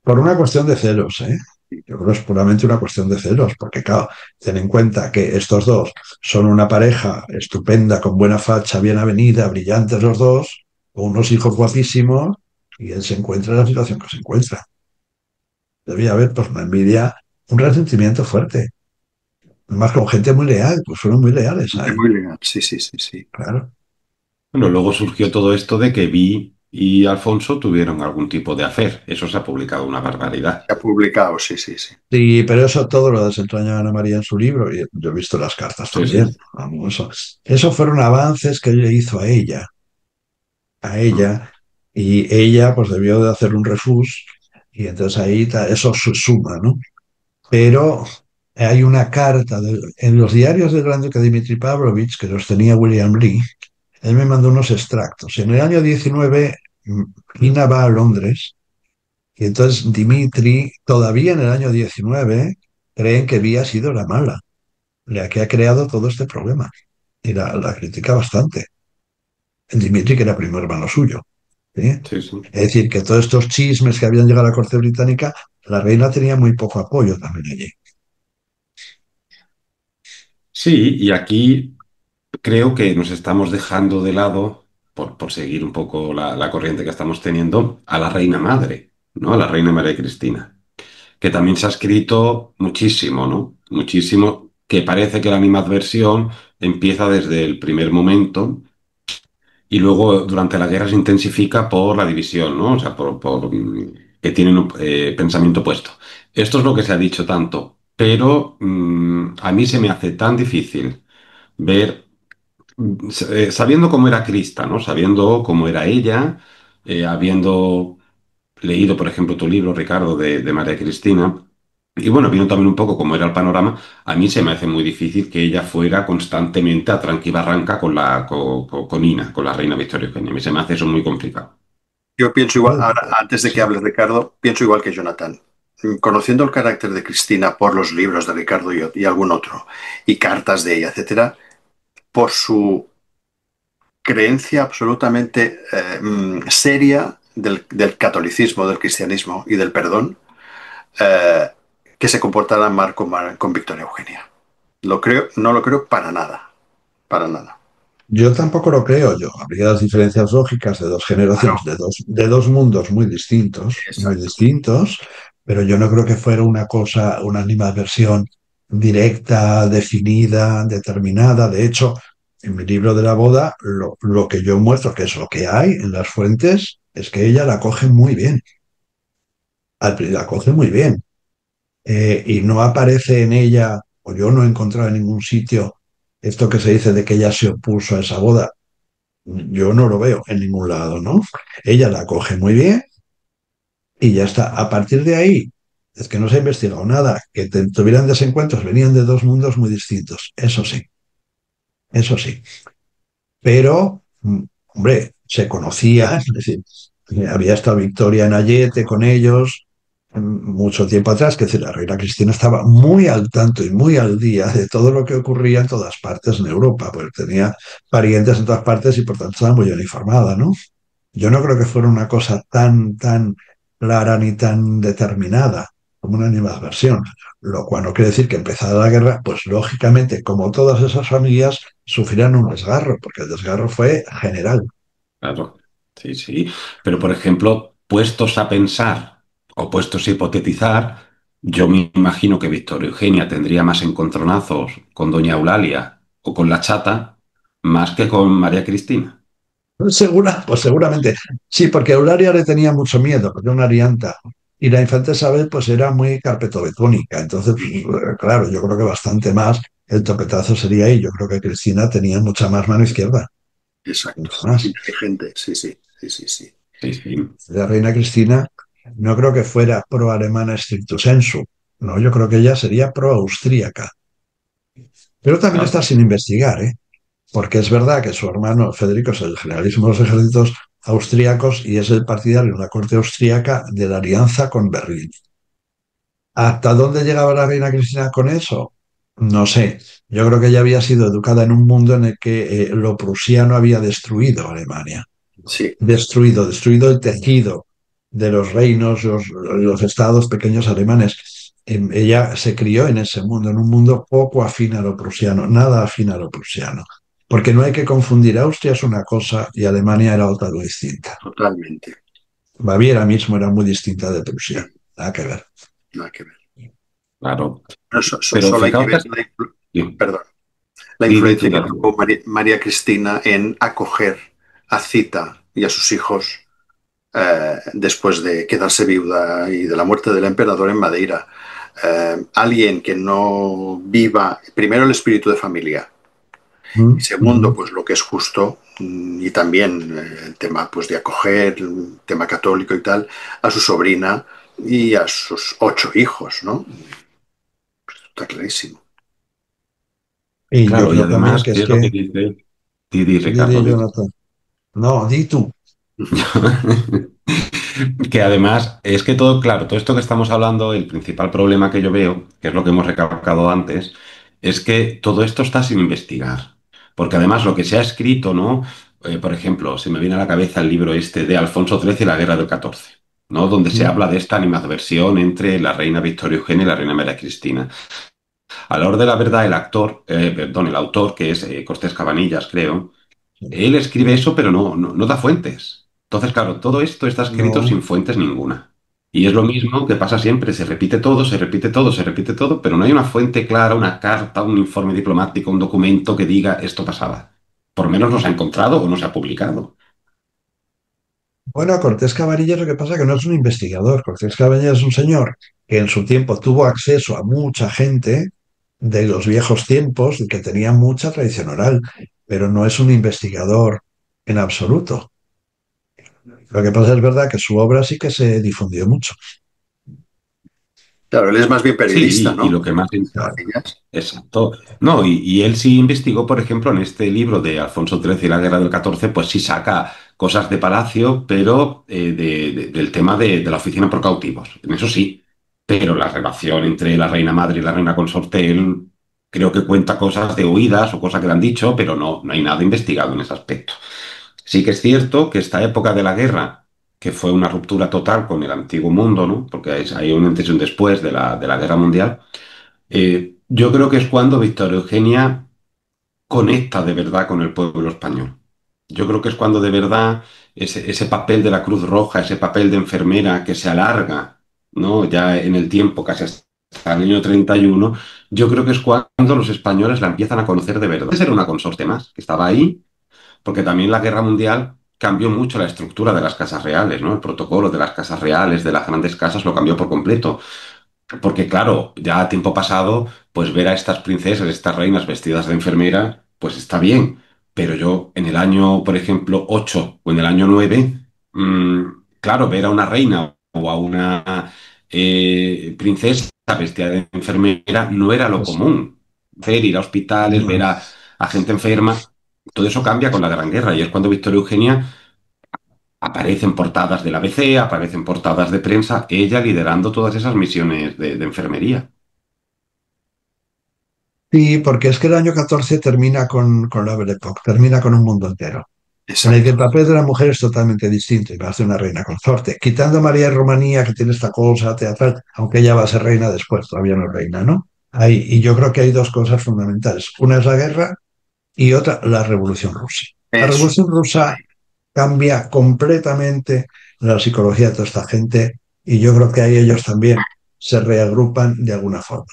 Por una cuestión de celos, ¿eh? Yo creo que es puramente una cuestión de celos, porque claro, ten en cuenta que estos dos son una pareja estupenda, con buena facha, bien avenida, brillantes los dos, con unos hijos guapísimos, y él se encuentra en la situación que se encuentra. Debía haber pues una envidia, un resentimiento fuerte. Además con gente muy leal, pues fueron muy leales a él, Muy legal. Sí, sí, sí, sí. claro. Bueno, luego surgió todo esto de que Vi y Alfonso tuvieron algún tipo de affair. Eso se ha publicado una barbaridad. Se ha publicado, sí, sí, sí. Sí, pero eso todo lo desentraña Ana María en su libro, y yo he visto las cartas Sí, sí. también. Vamos, eso fueron avances que él le hizo a Mm. ella, y ella pues debió de hacer un refus, y entonces ahí eso suma, ¿no? Pero hay una carta en los diarios del gran duque Dmitri Pavlovich, que los tenía William Lee. Él me mandó unos extractos. En el año 19, Ina va a Londres, y entonces Dmitri, todavía en el año 19, creen que Vi ha sido la mala, la que ha creado todo este problema. Y la critica bastante. El Dmitri, que era primo hermano suyo. ¿Sí? Sí, sí. Es decir, que todos estos chismes que habían llegado a la corte británica, la reina tenía muy poco apoyo también allí. Sí, y aquí creo que nos estamos dejando de lado, por seguir un poco la corriente que estamos teniendo, a la reina madre, ¿no? A la reina María Cristina, que también se ha escrito muchísimo, ¿no? Muchísimo, que parece que la animadversión empieza desde el primer momento y luego durante la guerra se intensifica por la división, ¿no? O sea, que tienen un pensamiento opuesto. Esto es lo que se ha dicho tanto, pero a mí se me hace tan difícil ver, sabiendo cómo era Crista, ¿no? Sabiendo cómo era ella, habiendo leído, por ejemplo, tu libro, Ricardo, de María Cristina, y bueno, viendo también un poco cómo era el panorama, a mí se me hace muy difícil que ella fuera constantemente a tranquibarranca con Ina, con la reina Victoria Eugenia. A mí se me hace eso muy complicado. Yo pienso igual, Bueno, ahora, antes de que sí. hable Ricardo, pienso igual que Jonathan. Conociendo el carácter de Cristina por los libros de Ricardo y algún otro, y cartas de ella, etcétera, por su creencia absolutamente seria del catolicismo, del cristianismo y del perdón, eh, que se comportará mal con Victoria Eugenia. Lo creo, no lo creo para nada, para nada. Yo tampoco lo creo yo. Habría las diferencias lógicas de dos generaciones, Claro, de dos mundos muy exacto. distintos, pero yo no creo que fuera una cosa, una animadversión directa, definida, determinada. De hecho, en mi libro de la boda, lo que yo muestro, que es lo que hay en las fuentes, es que ella la coge muy bien. La coge muy bien. Y no aparece en ella, o yo no he encontrado en ningún sitio esto que se dice de que ella se opuso a esa boda. Yo no lo veo en ningún lado, ¿no? Ella la coge muy bien y ya está. A partir de ahí, es que no se ha investigado nada, que tuvieran desencuentros, venían de dos mundos muy distintos, eso sí. Pero, hombre, se conocían, es decir, había estado Victoria en Ayete con ellos mucho tiempo atrás, que es decir, la reina Cristina estaba muy al tanto y muy al día de todo lo que ocurría en todas partes en Europa, porque tenía parientes en todas partes y por tanto estaba muy bien informada, ¿no? Yo no creo que fuera una cosa tan clara ni tan determinada como una animadversión, lo cual no quiere decir que empezada la guerra, pues lógicamente, como todas esas familias, sufrirán un desgarro, porque el desgarro fue general. Claro, sí, sí. Pero, por ejemplo, puestos a pensar o puestos a hipotetizar, yo me imagino que Victoria Eugenia tendría más encontronazos con doña Eulalia o con la chata más que con María Cristina. Pues seguramente. Sí, porque Eulalia le tenía mucho miedo, porque era una arianta. Y la infanta Isabel, pues era muy carpetobetónica. Entonces, pues, claro, yo creo que bastante más el topetazo sería ahí. Yo creo que Cristina tenía mucha más mano izquierda, Exacto. mucho más. Inteligente, sí, sí, sí, sí, sí. Sí, sí. La reina Cristina no creo que fuera pro-alemana stricto sensu. No, yo creo que ella sería pro-austríaca. Pero también está Claro, sin investigar, ¿eh? Porque es verdad que su hermano Federico es el generalísimo de los ejércitos austríacos y es el partidario en la corte austríaca de la alianza con Berlín. ¿Hasta dónde llegaba la reina Cristina con eso? No sé. Yo creo que ella había sido educada en un mundo en el que lo prusiano había destruido a Alemania. Sí, Destruido el tejido de los reinos, los estados pequeños alemanes. Ella se crió en ese mundo, en un mundo poco afín a lo prusiano, nada afín a lo prusiano. Porque no hay que confundir, Austria es una cosa y Alemania era otra muy distinta. Totalmente. Baviera mismo era muy distinta de Prusia, Sí, nada que ver. nada que ver. Claro. No, Pero solo hay que fijaos que... ver Sí, perdón, la di, influencia tú, que David. tuvo María Cristina en acoger a Zita y a sus hijos después de quedarse viuda y de la muerte del emperador en Madeira. Alguien que no viva, primero, el espíritu de familia, y Mm, segundo, ujú. pues lo que es justo, y también el tema pues de acoger, el tema católico y tal, a su sobrina y a sus 8 hijos, ¿no? Está clarísimo. Y yo Claro, y creo también además, que ¿qué es es lo que que, dice? Di, Didi Ricardo, di. Jonathan, no, di tú. Que además es que todo, claro, todo esto que estamos hablando, el principal problema que yo veo, que es lo que hemos recalcado antes, es que todo esto está sin investigar. Porque además lo que se ha escrito, ¿no? Por ejemplo, se me viene a la cabeza el libro este de Alfonso XIII y la Guerra del XIV, ¿no? Donde se Mm. habla de esta animadversión entre la reina Victoria Eugenia y la reina María Cristina. A la hora de la verdad, el actor, perdón, el autor, que es Costés Cabanillas, creo, él escribe eso, pero no da fuentes. Entonces, claro, todo esto está escrito No. sin fuentes ninguna. Y es lo mismo que pasa siempre, se repite todo, se repite todo, se repite todo, pero no hay una fuente clara, una carta, un informe diplomático, un documento que diga esto pasaba. Por lo menos no se ha encontrado o no se ha publicado. Bueno, Cortés Cabanillas lo que pasa es que no es un investigador. Cortés Cabanillas es un señor que en su tiempo tuvo acceso a mucha gente de los viejos tiempos y que tenía mucha tradición oral, pero no es un investigador en absoluto. Lo que pasa es verdad que su obra sí que se difundió mucho. Claro, él es más bien periodista, Sí, y ¿no? lo que más... Claro. Exacto. No, y él sí investigó, por ejemplo, en este libro de Alfonso XIII y la Guerra del XIV, pues sí saca cosas de Palacio, pero del tema de la oficina por cautivos. En eso sí. Pero la relación entre la reina madre y la reina consorte, él creo que cuenta cosas de oídas o cosas que le han dicho, pero no hay nada investigado en ese aspecto. Sí que es cierto que esta época de la guerra, que fue una ruptura total con el antiguo mundo, ¿no? Porque hay un antes y un después de la guerra mundial, yo creo que es cuando Victoria Eugenia conecta de verdad con el pueblo español. Yo creo que es cuando de verdad ese papel de la Cruz Roja, ese papel de enfermera que se alarga, ¿no? Ya en el tiempo, casi hasta el año 31, yo creo que es cuando los españoles la empiezan a conocer de verdad. Era una consorte más, que estaba ahí, porque también la guerra mundial cambió mucho la estructura de las casas reales, ¿no? El protocolo de las casas reales, de las grandes casas, lo cambió por completo. Porque claro, ya a tiempo pasado, pues ver a estas princesas, estas reinas vestidas de enfermera, pues está bien. Pero yo en el año, por ejemplo, 8 o en el año 9, claro, ver a una reina o a una princesa vestida de enfermera no era lo Pues, común. Ver, ir a hospitales, no. ver a gente enferma, todo eso cambia con la Gran Guerra y es cuando Victoria Eugenia aparecen portadas del ABC, aparecen portadas de prensa, ella liderando todas esas misiones de enfermería. Sí, porque es que el año 14 termina con la Belle Époque, termina con un mundo entero, en el que Exacto. el papel de la mujer es totalmente distinto y va a ser una reina consorte. Quitando a María de Rumanía, que tiene esta cosa teatral, aunque ella va a ser reina después, todavía no es reina, ¿no? Y yo creo que hay dos cosas fundamentales. Una es la guerra y otra la Revolución Rusa. La Eso. Revolución Rusa Ahí. cambia completamente la psicología de toda esta gente y yo creo que ahí ellos también se reagrupan de alguna forma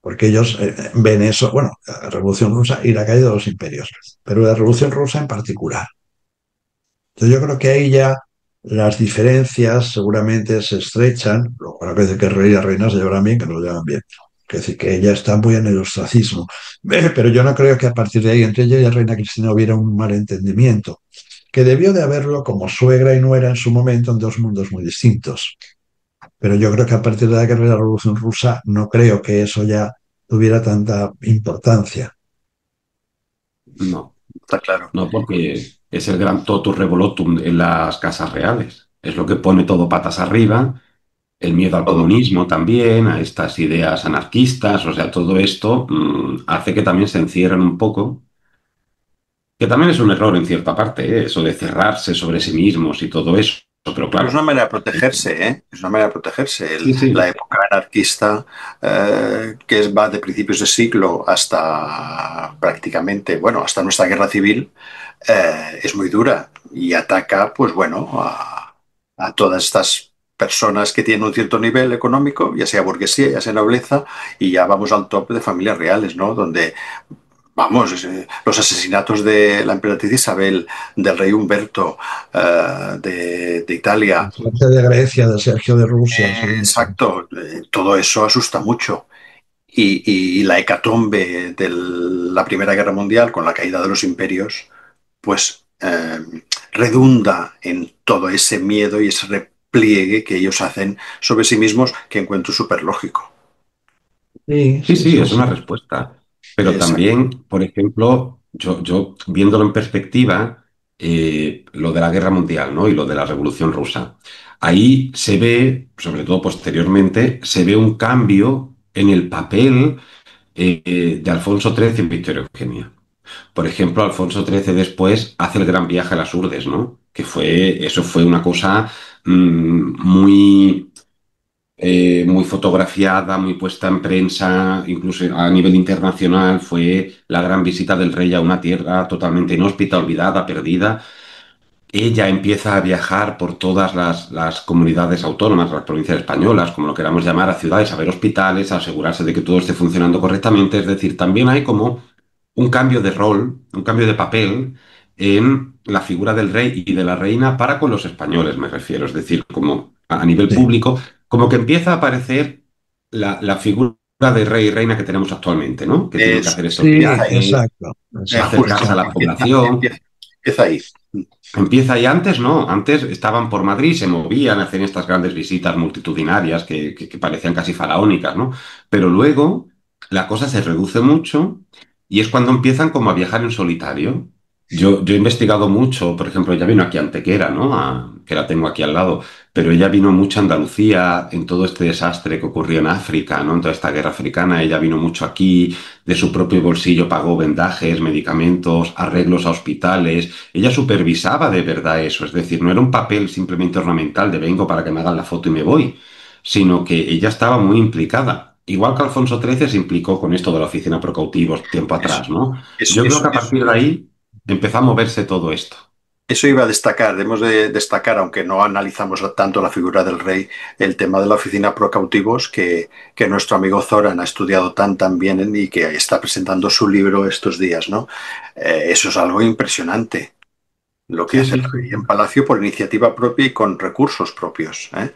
porque ellos ven eso, bueno, la Revolución Rusa y la caída de los imperios, pero la Revolución Rusa en particular. Entonces yo creo que ahí ya las diferencias seguramente se estrechan, lo cual a veces que rey y reina se llevarán bien, que no lo llevan bien. Es decir, que ella está muy en el ostracismo. Pero yo no creo que a partir de ahí entre ella y la reina Cristina hubiera un malentendimiento, que debió de haberlo como suegra y nuera en su momento en dos mundos muy distintos. Pero yo creo que a partir de la guerra de la Revolución Rusa no creo que eso ya tuviera tanta importancia. No, Está claro. no porque es el gran totus revolutum en las casas reales. Es lo que pone todo patas arriba, el miedo al Todo. comunismo también, a estas ideas anarquistas, o sea, todo esto hace que también se encierren un poco, que también es un error en cierta parte, ¿eh? Eso de cerrarse sobre sí mismos y todo eso. pero Bueno, es una claro, manera de protegerse, ¿eh? Es una manera de protegerse. sí, La sí, época anarquista, va de principios de siglo hasta prácticamente, bueno, hasta nuestra guerra civil, es muy dura y ataca, pues bueno, a todas estas personas que tienen un cierto nivel económico, ya sea burguesía, ya sea nobleza, y ya vamos al top de familias reales, ¿no? Donde vamos, los asesinatos de la emperatriz Isabel, del rey Humberto, de El Italia. Jorge de Grecia, de Sergio de Rusia, sí, sí. Exacto, todo eso asusta mucho. Y la hecatombe de la Primera Guerra Mundial con la caída de los imperios, pues redunda en todo ese miedo y ese repliegue que ellos hacen sobre sí mismos, que encuentro súper lógico. Sí, sí, sí, sí, sí, es una sí. respuesta. Pero Exacto. también, por ejemplo, yo viéndolo en perspectiva, lo de la guerra mundial, ¿no? Y lo de la Revolución Rusa. Ahí se ve, sobre todo posteriormente, se ve un cambio en el papel de Alfonso XIII en Victoria Eugenia. Por ejemplo, Alfonso XIII después hace el gran viaje a las Urdes, ¿no? Eso fue una cosa muy, muy fotografiada, muy puesta en prensa, incluso a nivel internacional, fue la gran visita del rey a una tierra totalmente inhóspita, olvidada, perdida. Ella empieza a viajar por todas las comunidades autónomas, las provincias españolas, como lo queramos llamar, a ciudades, a ver hospitales, a asegurarse de que todo esté funcionando correctamente. Es decir, también hay como un cambio de rol, un cambio de papel en la figura del rey y de la reina para con los españoles, me refiero. Es decir, como a nivel Sí, público, como que empieza a aparecer la figura de rey y reina que tenemos actualmente, ¿no? Que tienen que Eso, hacer esos sí, empieza ahí. viajes, exacto, exacto, Justo, acercarse a la exacto. población. empieza ahí. Empieza y antes no, antes estaban por Madrid, se movían, hacían estas grandes visitas multitudinarias que parecían casi faraónicas, ¿no? Pero luego la cosa se reduce mucho y es cuando empiezan como a viajar en solitario. Yo he investigado mucho, por ejemplo, ella vino aquí a Antequera, ¿no? Que la tengo aquí al lado, pero ella vino mucho a Andalucía en todo este desastre que ocurrió en África, ¿no? En toda esta guerra africana, ella vino mucho aquí, de su propio bolsillo pagó vendajes, medicamentos, arreglos a hospitales. Ella supervisaba de verdad eso, es decir, no era un papel simplemente ornamental de vengo para que me hagan la foto y me voy, sino que ella estaba muy implicada. Igual que Alfonso XIII se implicó con esto de la oficina pro cautivos tiempo Eso, atrás, ¿no? eso, Yo creo eso, que a partir de ahí empezó a moverse todo esto. eso iba a destacar. Debemos de destacar, aunque no analizamos tanto la figura del rey, el tema de la oficina pro cautivos que nuestro amigo Zoran ha estudiado tan bien y que está presentando su libro estos días, ¿no? Eso es algo impresionante, lo que Sí, hace el sí, sí. rey en palacio por iniciativa propia y con recursos propios, ¿eh?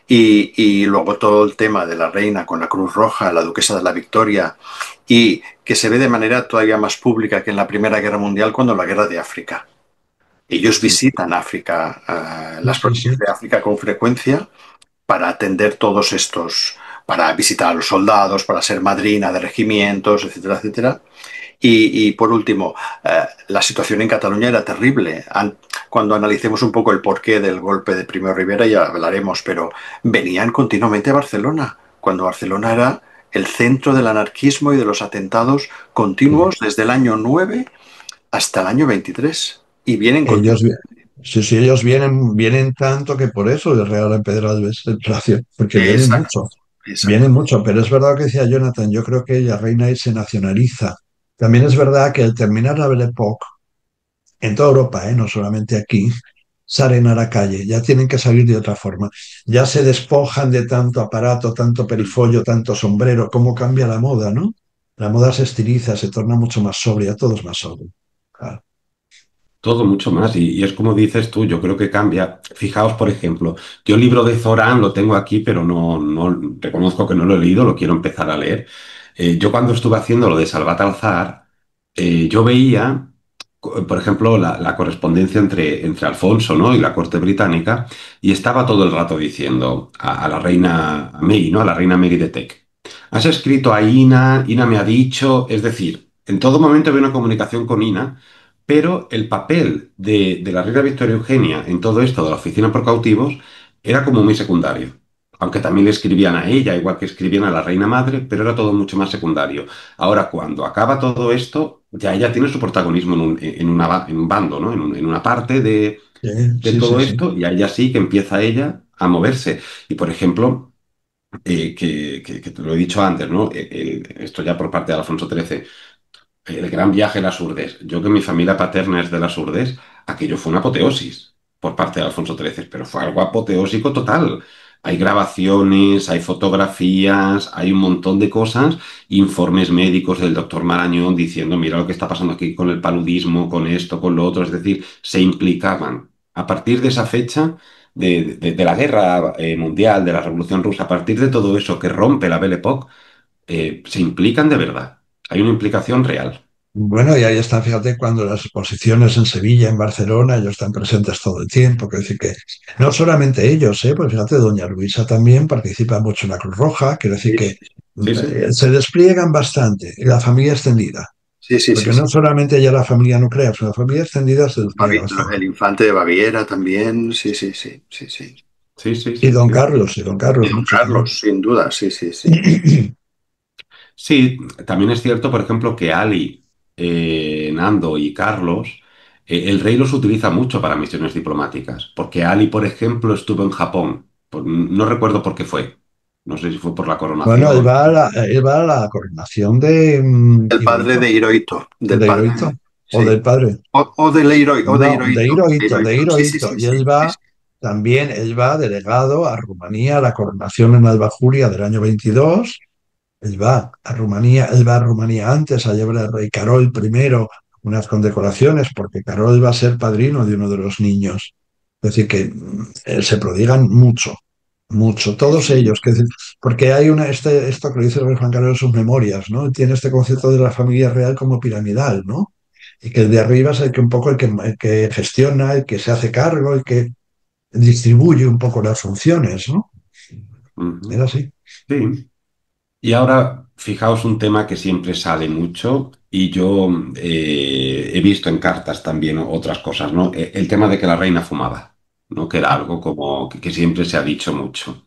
Y luego todo el tema de la reina con la Cruz Roja, la duquesa de la Victoria, y que se ve de manera todavía más pública que en la Primera Guerra Mundial cuando la guerra de África. Ellos Sí, visitan África, Sí, las sí, provincias sí. de África con frecuencia para atender todos estos, para visitar a los soldados, para ser madrina de regimientos, etcétera, etcétera. Y por último, la situación en Cataluña era terrible. Cuando analicemos un poco el porqué del golpe de Primo Rivera ya hablaremos, pero venían continuamente a Barcelona, cuando Barcelona era el centro del anarquismo y de los atentados Sí. continuos desde el año 9 hasta el año 23. Y vienen Ellos, continuamente. sí, sí, ellos vienen tanto que por eso el Real Empedrado es el Palacio, porque Exacto, exacto. vienen mucho, pero es verdad lo que decía Jonathan, yo creo que ella reina y se nacionaliza. También es verdad que al terminar la Belle Époque, en toda Europa, no solamente aquí, salen a la calle, ya tienen que salir de otra forma, ya se despojan de tanto aparato, tanto perifollo, tanto sombrero, cómo cambia la moda, ¿no? La moda se estiliza, se torna mucho más sobria, todo es más sobrio. Claro. todo mucho más. Y es como dices tú, yo creo que cambia. Fijaos, por ejemplo, yo el libro de Zoran lo tengo aquí, pero no reconozco que no lo he leído, lo quiero empezar a leer. Yo cuando estuve haciendo lo de Salvat al Zar, yo veía, por ejemplo, la correspondencia entre Alfonso, ¿no? y la corte británica, y estaba todo el rato diciendo a la reina Mary, ¿no? A la reina Mary de Teck. Has escrito a Ina, Ina me ha dicho, es decir, en todo momento había una comunicación con Ina, pero el papel de la reina Victoria Eugenia en todo esto de la oficina por cautivos era como muy secundario. aunque también le escribían a ella, igual que escribían a la reina madre, pero era todo mucho más secundario. Ahora, cuando acaba todo esto, ya ella tiene su protagonismo en un bando, ¿no? En una parte Sí, de sí, sí, todo sí. esto, y ahí ya sí que empieza ella a moverse. Y, por ejemplo, que te lo he dicho antes, ¿no? Esto ya por parte de Alfonso XIII, el gran viaje a las Urdes. Yo que mi familia paterna es de las Urdes, aquello fue una apoteosis por parte de Alfonso XIII, pero fue algo apoteósico total. Hay grabaciones, hay fotografías, hay un montón de cosas, informes médicos del doctor Marañón diciendo, mira lo que está pasando aquí con el paludismo, con esto, con lo otro, es decir, se implicaban. A partir de esa fecha, de la guerra mundial, de la Revolución Rusa, a partir de todo eso que rompe la Belle Époque, se implican de verdad. Hay una implicación real. Bueno, y ahí están, fíjate, cuando las exposiciones en Sevilla, en Barcelona, ellos están presentes todo el tiempo. Quiero decir que no solamente ellos, pues fíjate, doña Luisa también participa mucho en la Cruz Roja, quiero decir Sí, que Sí, sí. se despliegan bastante, y la familia extendida, sí, sí, sí, porque sí. no solamente ya la familia nuclear, sino la familia extendida se despliega El bastante. infante de Baviera también, sí, sí, sí, sí, sí. Sí, sí, sí, sí. Y don Y Carlos don mucho también. Carlos, sin duda, sí, sí, sí. Sí, también es cierto, por ejemplo, que Ali, Nando y Carlos, el rey los utiliza mucho para misiones diplomáticas, porque Ali, por ejemplo, estuvo en Japón. No recuerdo por qué fue. No sé si fue por la Bueno, coronación. él va a la coronación de El padre Hirohito, de Hirohito, del de padre, Hirohito, o sí. del padre. O de Leroy, o de No, Hirohito, de De Hirohito. Sí, sí, Hirohito. sí, Y sí, él sí, va, sí. también, él va delegado a Rumanía, a la coronación en Alba Julia del año 22. Él va a Rumanía antes a llevar al rey Carol I unas condecoraciones, porque Carol va a ser padrino de uno de los niños. Es decir, que se prodigan mucho, mucho, Sí, todos ellos. sí. Porque hay esto que lo dice el rey Juan Carlos en sus memorias, ¿no? Tiene este concepto de la familia real como piramidal, ¿no? Y que el de arriba es el que un poco el que gestiona, el que se hace cargo, el que distribuye un poco las funciones, ¿no? Ujú. Era así. Sí. Y ahora, fijaos un tema que siempre sale mucho y yo he visto en cartas también otras cosas, ¿no? El tema de que la reina fumaba, ¿no? Que era algo como que siempre se ha dicho mucho.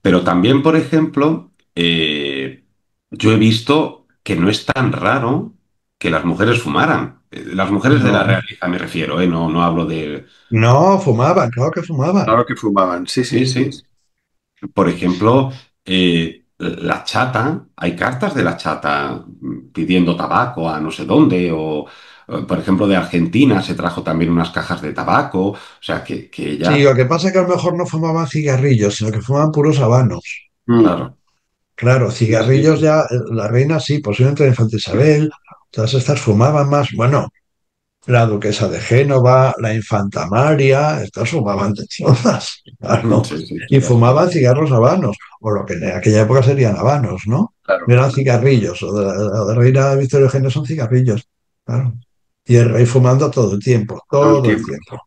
Pero también, por ejemplo, yo he visto que no es tan raro que las mujeres fumaran. Las mujeres de la No, realeza me refiero, ¿eh? No, no hablo de... no, fumaban, claro que fumaban. Claro que fumaban, sí, sí, Sí, sí. sí. Por ejemplo, la chata, hay cartas de la chata pidiendo tabaco a no sé dónde, o por ejemplo de Argentina se trajo también unas cajas de tabaco, o sea que Sí, lo ella, que pasa es que a lo mejor no fumaban cigarrillos, sino que fumaban puros habanos. Mm, claro, Claro, sí, sí, cigarrillos ya, la reina sí, posiblemente la infanta Isabel, todas estas fumaban más. Bueno, la duquesa de Génova, la infanta María, estas fumaban de todas, claro. sí, sí, Y todas, todas. fumaban cigarros habanos, o lo que en aquella época serían habanos, ¿no? claro, No eran claro. cigarrillos, o de la reina Victoria Eugenia son cigarrillos, claro. Y el rey fumando Todo el todo el tiempo. tiempo.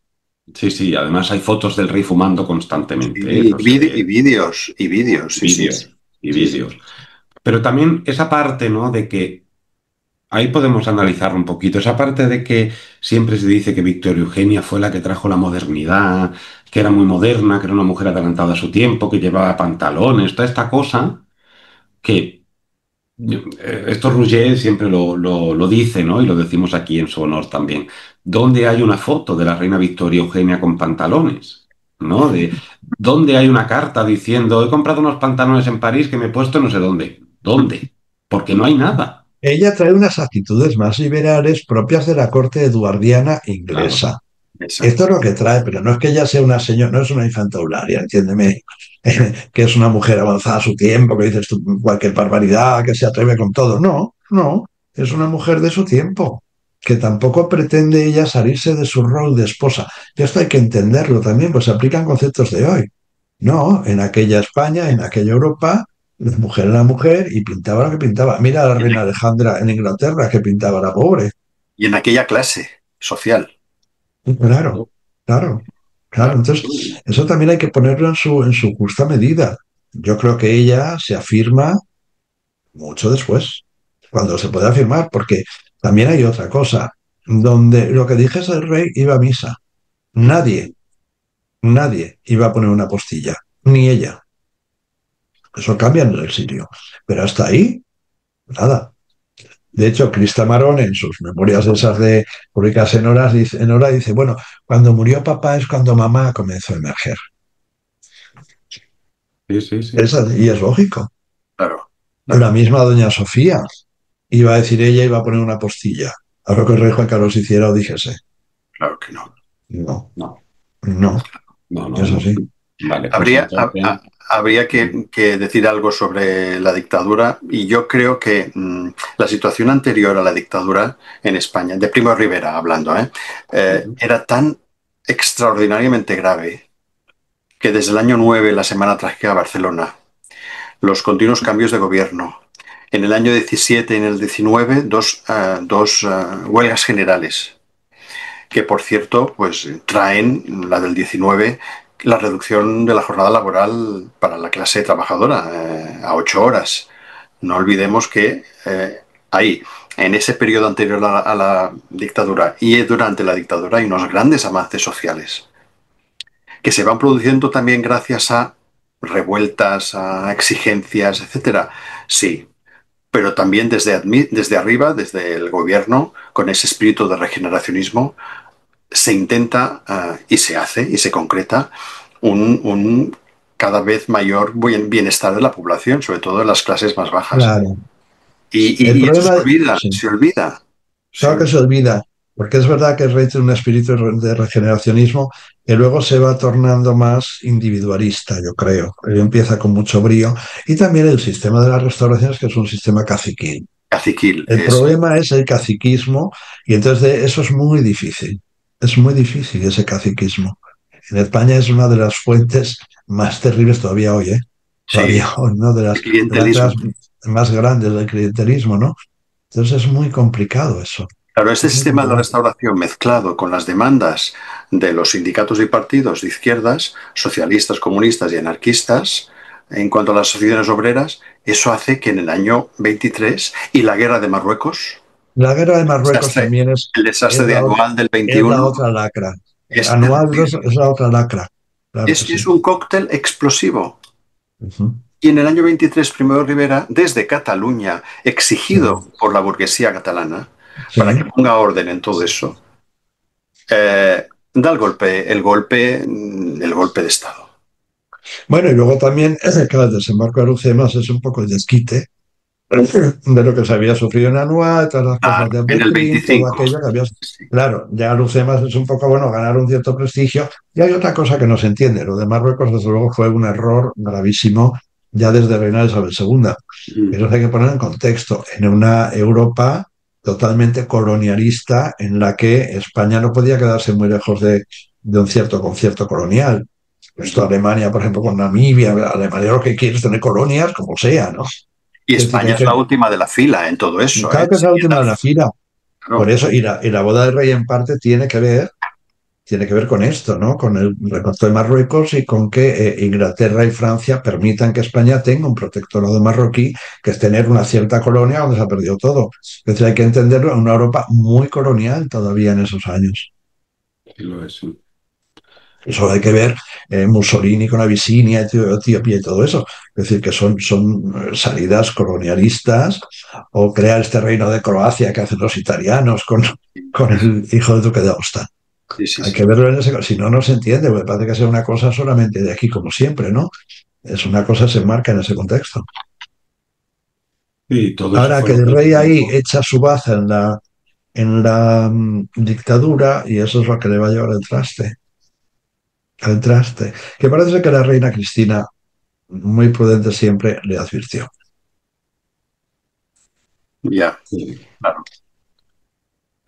Sí, sí, además hay fotos del rey fumando constantemente, Sí, eso se ve, y vídeos, sí, sí, vídeos sí. y Sí, sí. vídeos. Pero también esa parte, ¿no? De que ahí podemos analizar un poquito esa parte de que siempre se dice que Victoria Eugenia fue la que trajo la modernidad, que era muy moderna, que era una mujer adelantada a su tiempo, que llevaba pantalones, toda esta cosa que esto Rouget siempre lo dice, ¿no? Y lo decimos aquí en su honor también. ¿Dónde hay una foto de la reina Victoria Eugenia con pantalones? ¿No? ¿Dónde hay una carta diciendo he comprado unos pantalones en París que me he puesto no sé dónde? ¿Dónde? Porque no hay nada. Ella trae unas actitudes más liberales propias de la corte eduardiana Claro. inglesa. Esto es Exacto. lo que trae, pero no es que ella sea una señora, no es una infanta Eulalia, entiéndeme, que es una mujer avanzada a su tiempo, que dices tú cualquier barbaridad, que se atreve con todo. No, no, es una mujer de su tiempo, que tampoco pretende ella salirse de su rol de esposa. Y esto hay que entenderlo también, pues se aplican conceptos de hoy. No, en aquella España, en aquella Europa, la mujer era mujer y pintaba lo que pintaba. Mira a la Y en, reina Alejandra en Inglaterra, que pintaba la pobre. y en aquella clase social. Claro, claro, claro. Claro. Entonces, eso también hay que ponerlo en su justa medida. Yo creo que ella se afirma mucho después, cuando se puede afirmar, porque también hay otra cosa, donde lo que dijese el rey iba a misa. Nadie, nadie iba a poner una postilla, ni ella. Eso cambia en el exilio. Pero hasta ahí, nada. De hecho, Crista Marón, en sus memorias esas de publicadas en Hora, dice, bueno, cuando murió papá es cuando mamá comenzó a emerger. Sí, sí, sí. Y es lógico. Claro, La claro, misma doña Sofía, iba a decir ella, iba a poner una postilla. Ahora que el rey Juan Carlos hiciera o dijese. claro que no. No, No, no, no, no, es no. así. Vale, pues Habría, entonces. habría que decir algo sobre la dictadura y yo creo que la situación anterior a la dictadura en España, de Primo de Rivera hablando, Ujú. era tan extraordinariamente grave que desde el año 9, la Semana Trágica de Barcelona, los continuos cambios de gobierno, en el año 17 y en el 19, dos huelgas generales que por cierto, pues traen la del 19, la reducción de la jornada laboral para la clase trabajadora a 8 horas. No olvidemos que hay, en ese periodo anterior a la dictadura y durante la dictadura, hay unos grandes avances sociales que se van produciendo también gracias a revueltas, a exigencias, etcétera. Sí, pero también desde arriba, desde el gobierno, con ese espíritu de regeneracionismo, se intenta y se hace y se concreta un cada vez mayor bienestar de la población, sobre todo en las clases más bajas. Claro. El Y eso problema, sí, se olvida, se claro que se olvida. olvida, porque es verdad que el rey tiene un espíritu de regeneracionismo que luego se va tornando más individualista, yo creo. Él empieza con mucho brío. Y también el sistema de las restauraciones, que es un sistema caciquil. Caciquil El es, problema es el caciquismo y entonces eso es muy difícil. Es muy difícil ese caciquismo. En España es una de las fuentes más terribles todavía hoy, ¿eh? sí, Todavía hoy, ¿no? el De las clientelismo. más grandes del clientelismo, ¿no? Entonces es muy complicado eso. Claro, este Es muy sistema de la complicado. restauración mezclado con las demandas de los sindicatos y partidos de izquierdas, socialistas, comunistas y anarquistas, en cuanto a las asociaciones obreras, eso hace que en el año 23 y la guerra de Marruecos, La guerra de Marruecos desastre, también el es desastre de anual del es la 21 otra lacra. es Anual es terrible. la otra lacra. Claro que Es sí. un cóctel explosivo. Ujú. Y en el año 23, Primo de Rivera, desde Cataluña, Sí, exigido por la burguesía catalana, para que sí. ponga orden en todo eso, da el golpe de Estado. Bueno, y luego también, claro, el desembarco de Arucemas es un poco el desquite de lo que se había sufrido en Anual, todas las cosas Claro, de en el Berlín, todo 25. aquello que había. Sí. Claro, ya Alucemas es un poco, bueno, ganar un cierto prestigio. Y hay otra cosa que no se entiende. Lo de Marruecos, desde luego, fue un error gravísimo ya desde el reinado de Isabel II. Mm. Eso hay que poner en contexto. En una Europa totalmente colonialista en la que España no podía quedarse muy lejos de un cierto concierto colonial. Esto Alemania, por ejemplo, con Namibia, Alemania lo que quiere es tener colonias como sea, ¿no? Y Es decir, España es la última de la fila en todo eso, ¿eh? claro que es la última de la fila. Por Claro. eso, y la boda del rey en parte tiene que ver con esto, ¿no? Con el reparto de Marruecos y con que Inglaterra y Francia permitan que España tenga un protectorado marroquí, que es tener una cierta colonia donde se ha perdido todo. Es decir, hay que entenderlo en una Europa muy colonial todavía en esos años. Sí lo es, sí. Eso hay que ver Mussolini con Abisinia, Etiopía y todo eso. Es decir, que son salidas colonialistas o crear este reino de Croacia que hacen los italianos con el hijo del duque de Aosta. Sí, sí, Hay sí. que verlo en ese. Si no, no se entiende, porque parece que sea una cosa solamente de aquí, como siempre, ¿no? Es una cosa, se marca en ese contexto. Sí, todo eso Ahora fue que lo el que rey ahí provocó. echa su baza en la dictadura, y eso es lo que le va a llevar al traste. Que parece que la reina Cristina, muy prudente siempre, le advirtió. Ya, Sí, claro.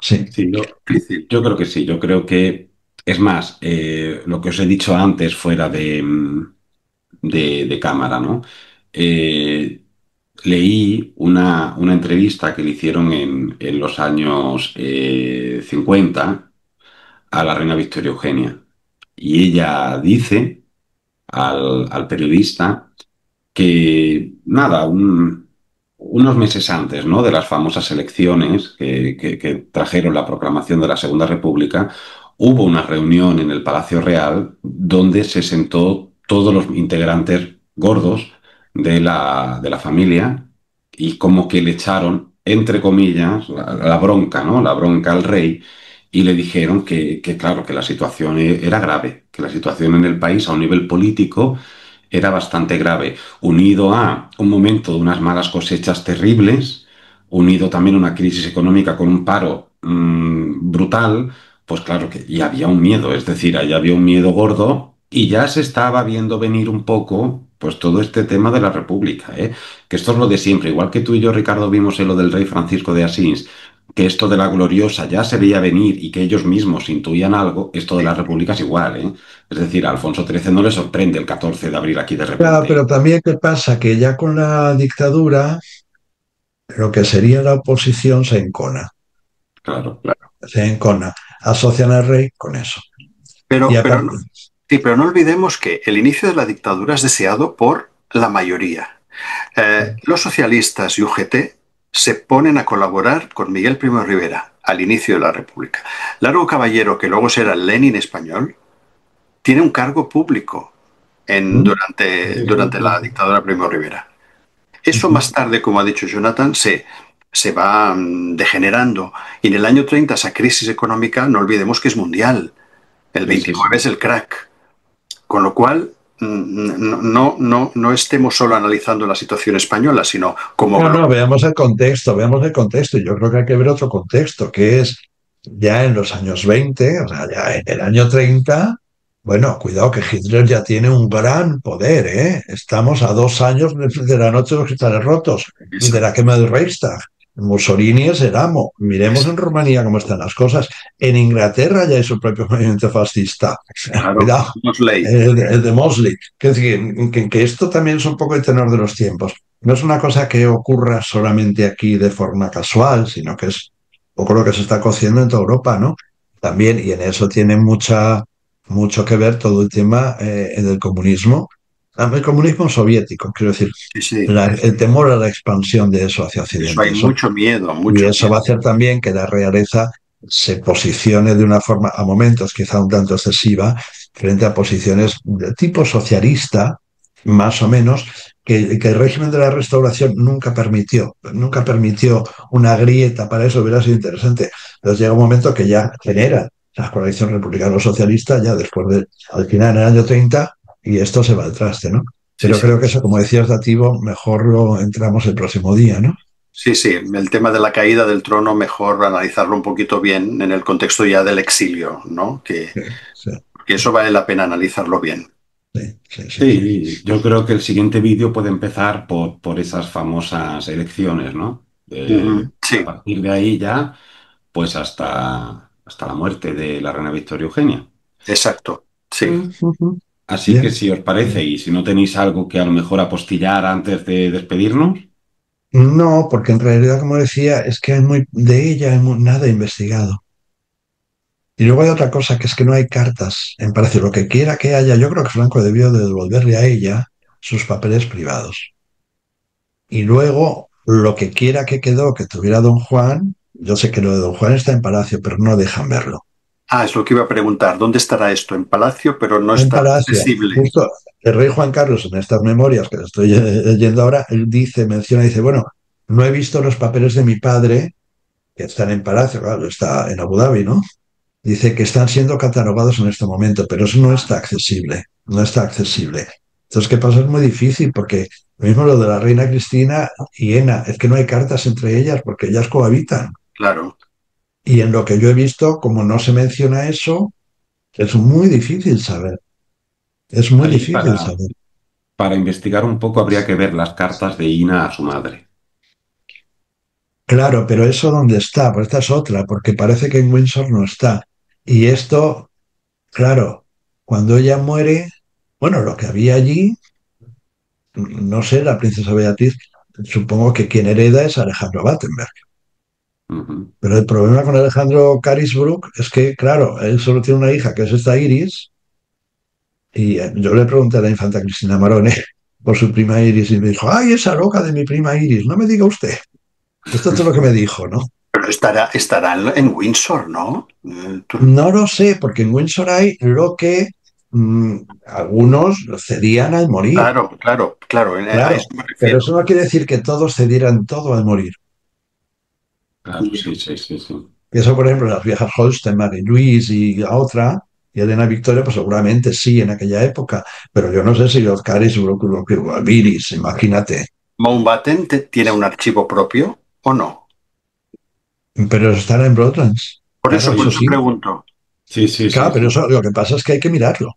Sí, sí, yo, Difícil. yo creo que sí. Yo creo que, es más, lo que os he dicho antes fuera de cámara, ¿no? Eh, leí una entrevista que le hicieron en los años 50 a la reina Victoria Eugenia. Y ella dice al periodista que, nada, unos meses antes, ¿no? De las famosas elecciones que trajeron la proclamación de la Segunda República, hubo una reunión en el Palacio Real donde se sentó todos los integrantes gordos de la familia y como que le echaron, entre comillas, la bronca, ¿no? La bronca al rey y le dijeron claro, que la situación era grave, que la situación en el país a un nivel político era bastante grave, unido a un momento de unas malas cosechas terribles, unido también a una crisis económica con un paro brutal, pues claro que y había un miedo, es decir, ahí había un miedo gordo y ya se estaba viendo venir un poco, pues todo este tema de la República, ¿eh? Que esto es lo de siempre, igual que tú y yo, Ricardo, vimos en lo del rey Francisco de Asís, que esto de la gloriosa ya se veía venir y que ellos mismos intuían algo, esto de la República es igual, ¿eh? Es decir, a Alfonso XIII no le sorprende el 14 de abril aquí de Claro, repente. pero también qué pasa, que ya con la dictadura, lo que sería la oposición Claro, se encona, asocian al rey con eso. Y Pero, pero, aparte, sí, pero no olvidemos que el inicio de la dictadura es deseado por la mayoría. Los socialistas y UGT se ponen a colaborar con Miguel Primo de Rivera al inicio de la República. Largo Caballero, que luego será Lenin español, tiene un cargo público ¿Mm? durante la dictadura de Primo de Rivera. Eso más tarde, como ha dicho Jonathan, se va degenerando. Y en el año 30 esa crisis económica, no olvidemos que es mundial. El sí, sí, 29 sí. es el crack. Con lo cual, no estemos solo analizando la situación española, sino como No, global. no, veamos el contexto. Yo creo que hay que ver otro contexto, que es ya en los años 20, o sea, ya en el año 30. Bueno, cuidado que Hitler ya tiene un gran poder, ¿eh? Estamos a 2 años de la noche de los cristales rotos, de la quema del Reichstag. Mussolini es el amo. Miremos en Rumanía cómo están las cosas. En Inglaterra ya hay su propio movimiento fascista. Claro, Cuidado, Mosley. el de Mosley. Es decir, que esto también es un poco el tenor de los tiempos. No es una cosa que ocurra solamente aquí de forma casual, sino que es un poco lo que se está cociendo en toda Europa, ¿no? También, y en eso tiene mucho que ver todo el tema del comunismo, el comunismo soviético, quiero decir, Sí, sí. el temor a la expansión de eso hacia Eso Occidente. hay Eso, mucho miedo, y mucho eso miedo. va a hacer también que la realeza se posicione de una forma, a momentos quizá un tanto excesiva, frente a posiciones de tipo socialista, más o menos, que el régimen de la restauración nunca permitió una grieta para eso, hubiera sido interesante. Entonces llega un momento que ya genera la coalición republicano-socialista, ya después al final, en el año 30, y esto se va al traste, ¿no? Sí, Pero sí. creo que eso, como decías, Dativo, mejor lo entramos el próximo día, ¿no? Sí, sí. El tema de la caída del trono, mejor analizarlo un poquito bien en el contexto ya del exilio, ¿no? Sí, sí, Que eso vale la pena analizarlo bien. sí, sí, sí, sí. Sí, yo creo que el siguiente vídeo puede empezar por esas famosas elecciones, ¿no? Ujú. A Sí, partir de ahí ya, pues hasta la muerte de la reina Victoria Eugenia. exacto. Sí. Ujú. Así que Bien. si os parece, y si no tenéis algo que a lo mejor apostillar antes de despedirnos, No, porque en realidad, como decía, es que de ella hay nada investigado. Y luego hay otra cosa, que es que no hay cartas en Palacio. Lo que quiera que haya, yo creo que Franco debió de devolverle a ella sus papeles privados. Y luego, lo que quiera que quedó que tuviera don Juan, yo sé que lo de don Juan está en Palacio, pero no dejan verlo. Ah, es lo que iba a preguntar. ¿Dónde estará esto? En Palacio, pero no En está Palacio, accesible. justo el rey Juan Carlos, en estas memorias que le estoy leyendo ahora, él dice, bueno, no he visto los papeles de mi padre que están en Palacio, claro, está en Abu Dhabi, ¿no? Dice que están siendo catalogados en este momento, pero eso no está accesible, no está accesible. Entonces, ¿qué pasa? Es muy difícil porque lo mismo lo de la reina Cristina y Ena, es que no hay cartas entre ellas porque ellas cohabitan. Claro. Y en lo que yo he visto, como no se menciona eso, es muy difícil saber, es muy ahí difícil saber. para investigar un poco habría que ver las cartas de Ina a su madre. Claro, pero eso dónde está, pues esta es otra, porque parece que en Windsor no está. Y esto, claro, cuando ella muere, bueno, lo que había allí, no sé, la princesa Beatriz, supongo que quien hereda es Alejandro Battenberg. Ujú. Pero el problema con Alejandro Carisbrooke es que, claro, él solo tiene una hija que es esta Iris, y yo le pregunté a la infanta Cristina Marone por su prima Iris y me dijo, ay, esa loca de mi prima Iris, no me diga usted. Esto es lo que me dijo, ¿no? Pero estará en Windsor, ¿no? No lo sé, porque en Windsor hay lo que algunos cedían al morir, Claro, claro, claro, a claro, eso me pero refiero. eso no quiere decir que todos cedieran todo al morir. Claro, sí, sí, sí, sí. Eso, por ejemplo, las viejas Holstein, Marie Louise y la otra, y Elena Victoria, pues seguramente sí en aquella época, pero yo no sé si los Caris o Viris, imagínate. ¿Mountbatten tiene un archivo propio o no? Pero están en Broadlands, claro, Por eso Sí, eso sí. pregunto. sí, sí, sí, Claro, pero sí. eso lo que pasa es que hay que mirarlo.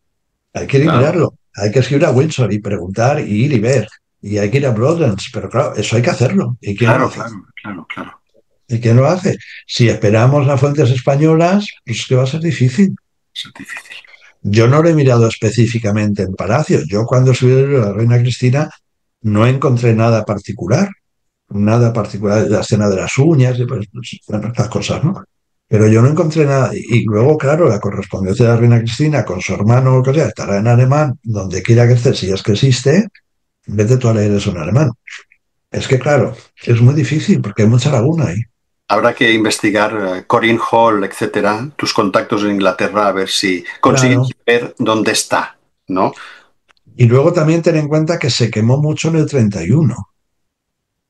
Hay que ir y Claro, mirarlo. Hay que escribir a Wilson y preguntar y ir y ver. Y hay que ir a Broadlands. Pero claro, eso hay que hacerlo. ¿Y quién lo Claro, hace? claro, claro, claro. ¿Y quién lo hace? Si esperamos a fuentes españolas, pues que va a ser difícil. Eso es difícil. Yo no lo he mirado específicamente en Palacio. Yo cuando subí a la Reina Cristina no encontré nada particular, la escena de las uñas y pues, bueno, estas cosas, ¿no? Pero yo no encontré nada. Y luego, claro, la correspondencia de la Reina Cristina con su hermano o lo que sea, estará en alemán, donde quiera que esté, si es que existe, vete tú a leer eso en alemán. Es que, claro, es muy difícil porque hay mucha laguna ahí. Habrá que investigar Corinne Hall, etcétera, tus contactos en Inglaterra, a ver si consiguen Claro. ver dónde está, ¿no? Y luego también ten en cuenta que se quemó mucho en el 31,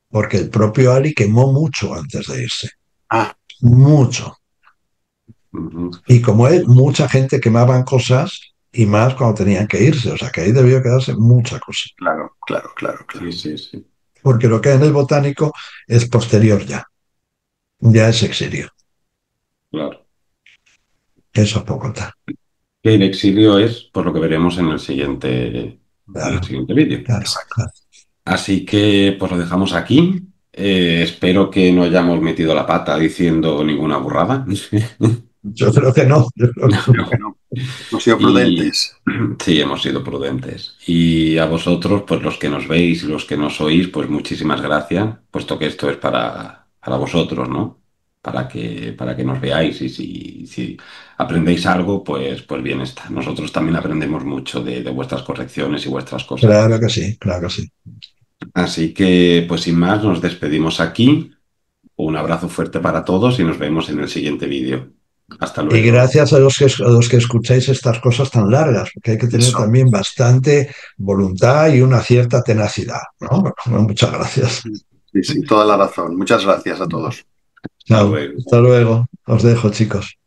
porque el propio Ali quemó mucho antes de irse. Ah, Mucho. ujú, Y como él, mucha gente quemaban cosas y más cuando tenían que irse. O sea que ahí debió quedarse mucha cosa. claro, claro, claro, sí, claro. sí, sí, Porque lo que hay en el botánico es posterior ya. Ya es exilio. claro. Eso es poco tal. Que el exilio es, por lo que veremos en el Claro, siguiente vídeo. claro, Exacto. claro. Así que pues lo dejamos aquí. Espero que no hayamos metido la pata diciendo ninguna burrada. Yo creo que no. Yo creo que Creo que no. no. Hemos sido Y prudentes. sí, hemos sido prudentes. Y a vosotros, pues los que nos veis y los que nos oís, pues muchísimas gracias, puesto que esto es para vosotros, ¿no? Para que nos veáis y si aprendéis algo, pues bien está. Nosotros también aprendemos mucho de vuestras correcciones y vuestras cosas. Claro que sí, claro que sí. Así que, pues sin más, nos despedimos aquí. Un abrazo fuerte para todos y nos vemos en el siguiente vídeo. Hasta Y luego. gracias a los que escucháis estas cosas tan largas, porque hay que tener Eso. también bastante voluntad y una cierta tenacidad, ¿no? Bueno, muchas gracias. Sí, sí, toda la razón. Muchas gracias a todos. Hasta Chao. luego. Hasta luego. Os dejo, chicos.